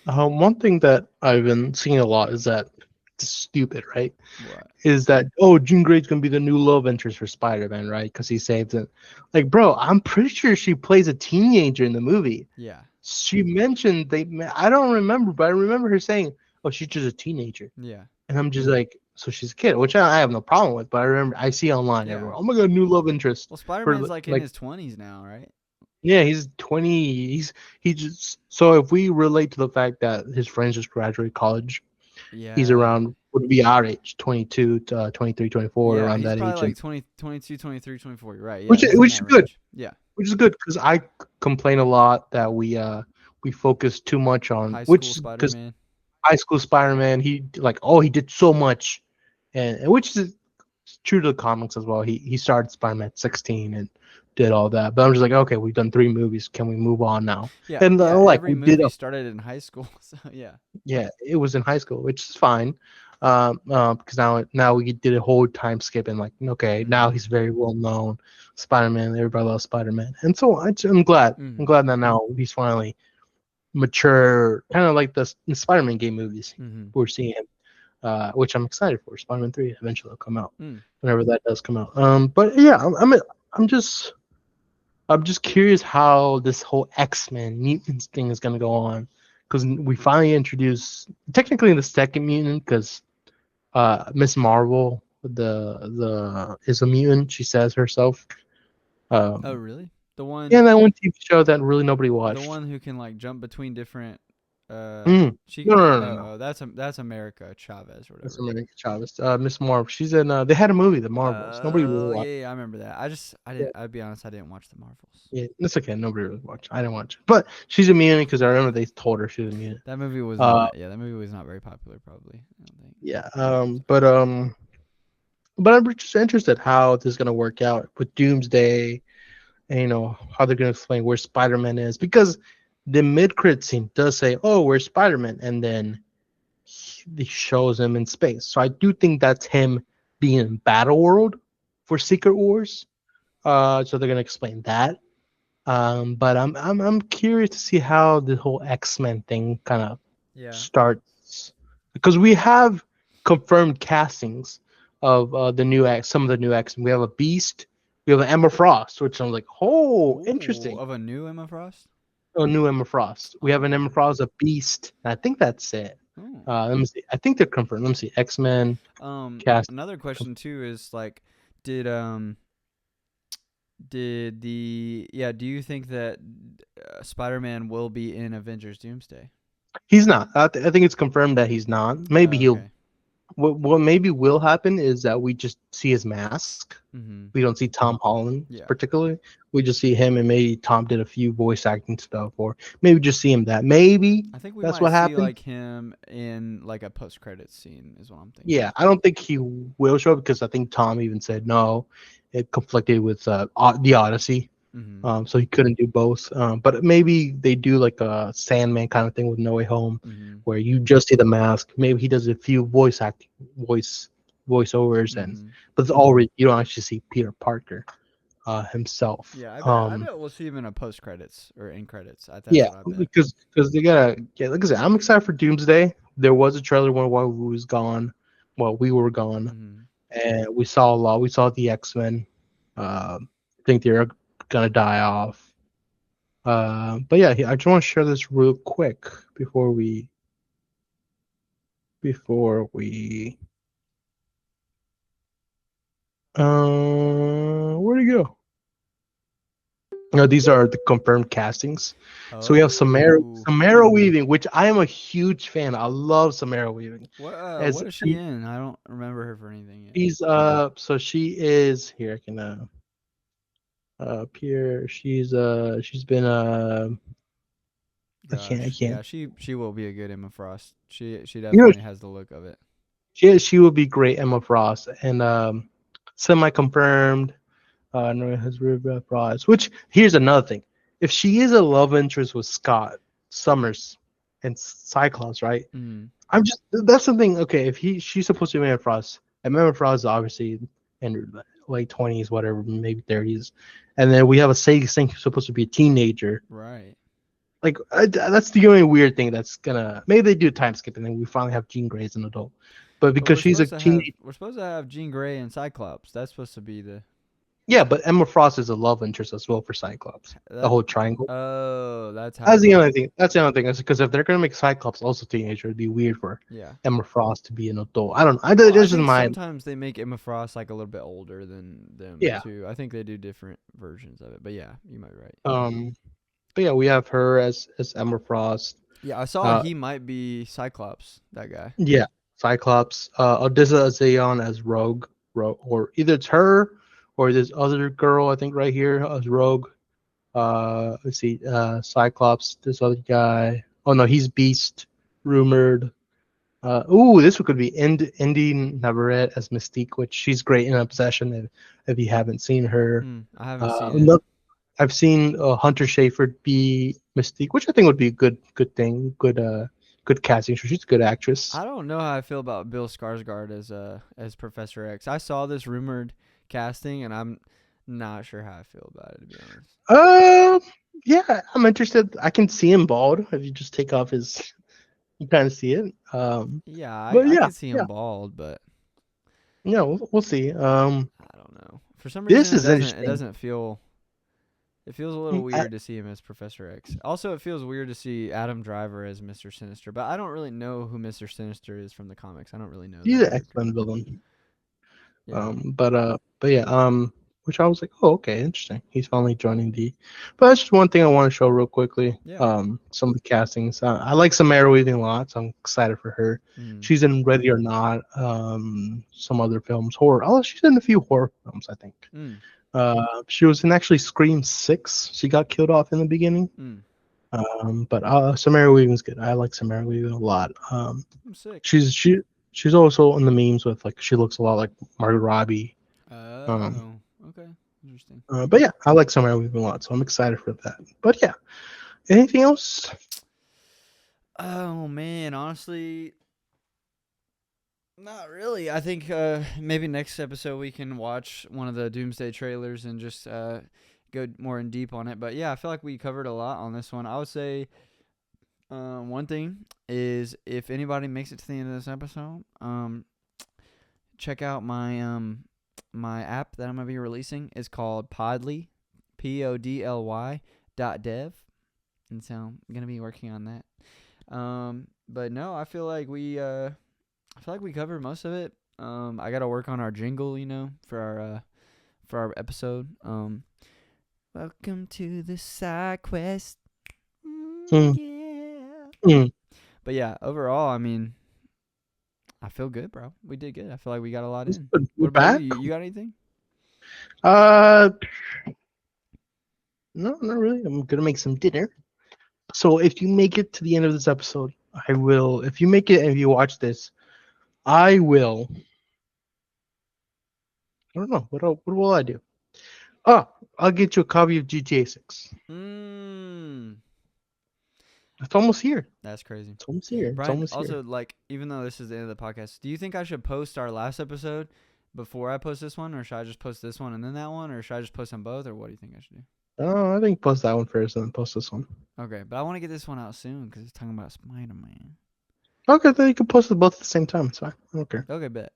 One thing that I've been seeing a lot is that it's stupid, right? What? Is that, oh, Jean Grey's gonna be the new love interest for Spider-Man, right? Because he saved it. Like, bro, I'm pretty sure she plays a teenager in the movie. Yeah. She mentioned I don't remember, but I remember her saying, "Oh, she's just a teenager," Yeah. and I'm just like, so she's a kid, which I have no problem with. But I remember I see online Yeah. everywhere, oh my god, new love interest Well, for Spider-Man's like in like, his 20s now, right? yeah, he's 20. He just, so if we relate to the fact that his friends just graduated college, he's Yeah. around, would be our age, 22 to 23, 24, Yeah, around he's that probably age, and like 20, 22, 23, 24. You're right. Yeah, which he's in which is that good, range. Yeah. because I complain a lot that we focus too much on, High school which because Spider-Man. high school Spider-Man, he like, oh, he did so much, and which is true to the comics as well. He started Spider-Man at 16 and did all that. But I'm just like, okay, we've done 3 movies. Can we move on now? Yeah, And yeah. like Every we did movie a, started in high school, so yeah. yeah, it was in high school, which is fine. Because now we did a whole time skip and like, okay, now Mm-hmm. he's very well known, Spider-Man. Everybody loves Spider-Man, and so I'm glad. I'm Mm-hmm. glad that now he's finally mature, kind of like the Spider-Man game movies. Mm-hmm. We're seeing him, which I'm excited for. Spider-Man 3 eventually will come out, Mm. whenever that does come out. But yeah, I'm just I'm just curious how this whole X-Men mutants thing is gonna go on, because we finally introduced technically the second mutant, because Miss Marvel, the is a mutant. She says herself. Oh, Um, really? yeah, that one TV show that really nobody The watched. one who can like jump between different. She No, can. no, no, no, no. That's America Chavez or That's whatever. America Chavez. Miss Marvel. She's in. They had a movie, The Marvels. Nobody really Oh watched. yeah, yeah, I remember that. I Yeah, didn't. I'd be honest, I didn't watch the Marvels. yeah, it's okay. Nobody really watched. I didn't watch it, but she's a mutant because I remember they told her she was a mutant. That movie was Uh, not. Yeah, that movie was not very popular. Probably. I don't think. yeah. But I'm just interested how this is gonna work out with Doomsday, and how they're gonna explain where Spider-Man is, because the mid-credit scene does say, "Oh, where's Spider-Man?" and then he shows him in space. So I do think that's him being in Battle World for Secret Wars. So they're gonna explain that. But I'm curious to see how the whole X-Men thing kind of Yeah. starts, because we have confirmed castings of some of the new X. We have a Beast, we have an Emma Frost, which I'm like, oh, Ooh, interesting. of a new Emma Frost. A new Emma Frost. We have an Emma Oh. Frost, a Beast. And I think that's it. Oh. Let me see. I think they're confirmed. Let me see. X-Men cast. Another question too is like, did did the yeah? Do you think that Spider-Man will be in Avengers Doomsday? He's not. I think it's confirmed that he's not. Maybe he'll. Okay. What maybe will happen is that we just see his mask. Mhm. We don't see Tom Holland Yeah. particularly. We just see him, and maybe Tom did a few voice acting stuff, or maybe just see him that. Maybe I think we that's might what see happened. like him in like a post-credits scene is what I'm thinking. Yeah, I don't think he will show up because I think Tom even said no. It conflicted with the Odyssey, Mhm. so he couldn't do both. But maybe they do like a Sandman kind of thing with No Way Home, Mhm. where you just see the mask. Maybe he does a few voiceovers, and Mhm. but it's already you don't actually see Peter Parker himself. Yeah, I bet we'll see him in a post-credits or in credits. That's Yeah, what I bet. because they gotta yeah. Like I said, I'm excited for Doomsday. There was a trailer while we was gone, while we were gone, Mhm. and we saw a lot. We saw the X-Men. I think they're gonna die off. But yeah, I just want to share this real quick before we where'd he go? These are the confirmed castings. So we have Oh. Samara Weaving, which I am a huge fan. I love Samara Weaving. As What is she in? I don't remember her for anything yet. she's so she is here. I can up here. She's been I Gosh, can't. yeah, she will be a good Emma Frost. She You know definitely has the look of it. she would be great Emma Frost, and semi confirmed. No, has Rebecca Frost. Which here's another thing: if she is a love interest with Scott Summers and Cyclops, right? Mm, I'm just that's the thing. Okay, if she's supposed to be Emma Frost, and Emma Frost is obviously in her late 20s, whatever, maybe 30s, and then we have a Sadie Sink who's supposed to be a teenager. right. Like that's the only weird thing that's gonna maybe they do time skip and then we finally have Jean Grey as an adult, but But because she's a teenage. we're supposed to have Jean Grey and Cyclops. That's supposed to be the Yeah, but Emma Frost is a love interest as well for Cyclops. The that. whole triangle. Oh, that's how That's it the only is. thing. That's the only thing. Is because if they're gonna make Cyclops also teenager, it'd be weird for Yeah. Emma Frost to be an adult. I don't know. Well, I This is think my sometimes they make Emma Frost like a little bit older than them yeah. too. I think they do different versions of it. But yeah, you might be right. Um, but yeah, we have her as Emma Frost. Yeah, I saw Uh, he might be Cyclops. That guy. yeah, Cyclops. Odessa Zayon as Rogue, or either it's her or this other girl I think right here as Rogue. Let's see, Cyclops. This other guy. Oh no, he's Beast. Rumored. This one could be Indy Navarrete as Mystique, which she's great in Obsession. If you haven't seen her, I haven't seen it. no, I've seen Hunter Schafer be Mystique, which I think would be a good thing, good casting. She's a good actress. I don't know how I feel about Bill Skarsgård as Professor X. I saw this rumored casting, and I'm not sure how I feel about it to be honest. Uh, yeah, I'm interested. I can see him bald if you just take off his. You kind of see it. Yeah, But I yeah, can see yeah, him bald, but yeah. We'll see. I don't know. For some reason, This is it interesting. doesn't feel. It feels a little Mm, I, weird to see him as Professor X. Also, it feels weird to see Adam Driver as Mr. Sinister, but I don't really know who Mr. Sinister is from the comics. I don't really know he's that an character. X-Men villain. Yeah. But yeah, which I was like, oh, okay, interesting. He's finally joining the. But that's just one thing I want to show real quickly. Yeah. Some of the castings. I like Samara Weaving a lot, so I'm excited for her. Mm. She's in Ready or Not. Some other films, horror. Oh, she's in a few horror films, I think. Mm. She was in actually Scream 6. She got killed off in the beginning. Mm. But Samara Weaving's good. I like Samara Weaving a lot. I'm sick. She's also in the memes with like she looks a lot like Margot Robbie. Um, Oh. Okay. Interesting. but yeah, I like Somewhere We've Been Lost, so I'm excited for that. But yeah, anything else? Oh man, honestly, not really. I think maybe next episode we can watch one of the Doomsday trailers and just go more in deep on it. But yeah, I feel like we covered a lot on this one. I would say one thing is if anybody makes it to the end of this episode, check out my app that I'm gonna be releasing. It's called Podly, PODLY.dev, and so I'm gonna be working on that. But no, I feel like we covered most of it. I gotta work on our jingle, for our episode. Welcome to the side quest. Yeah. But yeah, overall, I mean, I feel good, bro. We did good. I feel like we got a lot in. We're What about back. you? You got anything? No, not really. I'm gonna make some dinner. So if you make it to the end of this episode, I will. If you make it and if you watch this, I will. I don't know. What will I do? Oh, I'll get you a copy of GTA 6. It's almost here. That's crazy. It's almost here. Bryan, It's almost also, here. like, even though this is the end of the podcast, do you think I should post our last episode before I post this one, or should I just post this one and then that one, or should I just post them both, or what do you think I should do? Oh, I think post that one first and then post this one. Okay, but I want to get this one out soon because it's talking about Spider-Man. Okay, then you can post it both at the same time. It's fine. Okay. Okay, bet.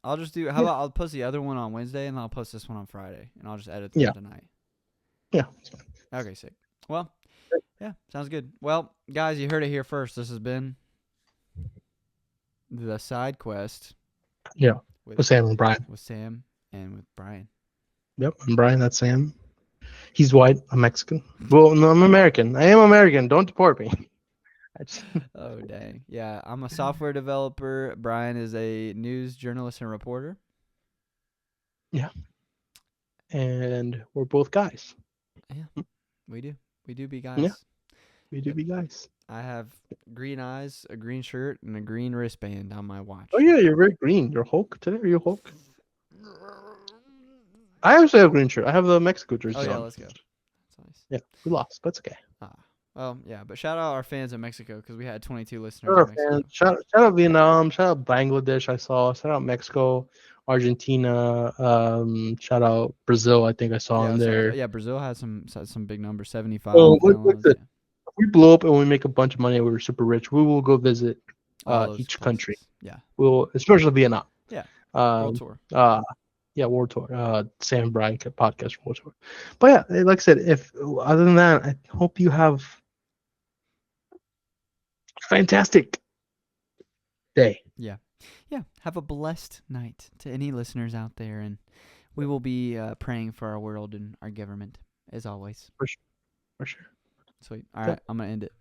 I'll just do. How about I'll post the other one on Wednesday and then I'll post this one on Friday, and I'll just edit them tonight. Yeah, it's fine. Okay, sick. Well, yeah, sounds good. Well, guys, you heard it here first. This has been the side quest. Yeah, with Sam and Bryan. With Sam and with Bryan. Yep, I'm Bryan. That's Sam. He's white. I'm Mexican. Well, no, I'm American. I am American. Don't deport me. Oh, dang. Yeah, I'm a software developer. Bryan is a news journalist and reporter. Yeah. And we're both guys. Yeah, we do. We do be guys. Yeah, we do be guys. I have green eyes, a green shirt, and a green wristband on my watch. Oh, yeah, you're very green. You're Hulk today? Are you Hulk? I actually have a green shirt. I have the Mexico jersey on. Oh, yeah, let's go. That's nice. Yeah, we lost, but it's okay. Well, yeah, but shout out our fans in Mexico because we had 22 listeners Shout in Mexico. shout out Vietnam. Shout out Bangladesh. I saw. Shout out Mexico, Argentina. Shout out Brazil. I think I saw in there. Yeah, Brazil had some big numbers, 75. Oh, if we blow up and we make a bunch of money and we're super rich, we will go visit each country. Yeah. We'll, especially Vietnam. Yeah. World tour. Yeah, World Tour. Sam and Bryan podcast World Tour. But yeah, like I said, if other than that, I hope you have a fantastic day. Yeah. Have a blessed night to any listeners out there, and we will be praying for our world and our government as always. For sure. Sweet. All right, I'm gonna end it.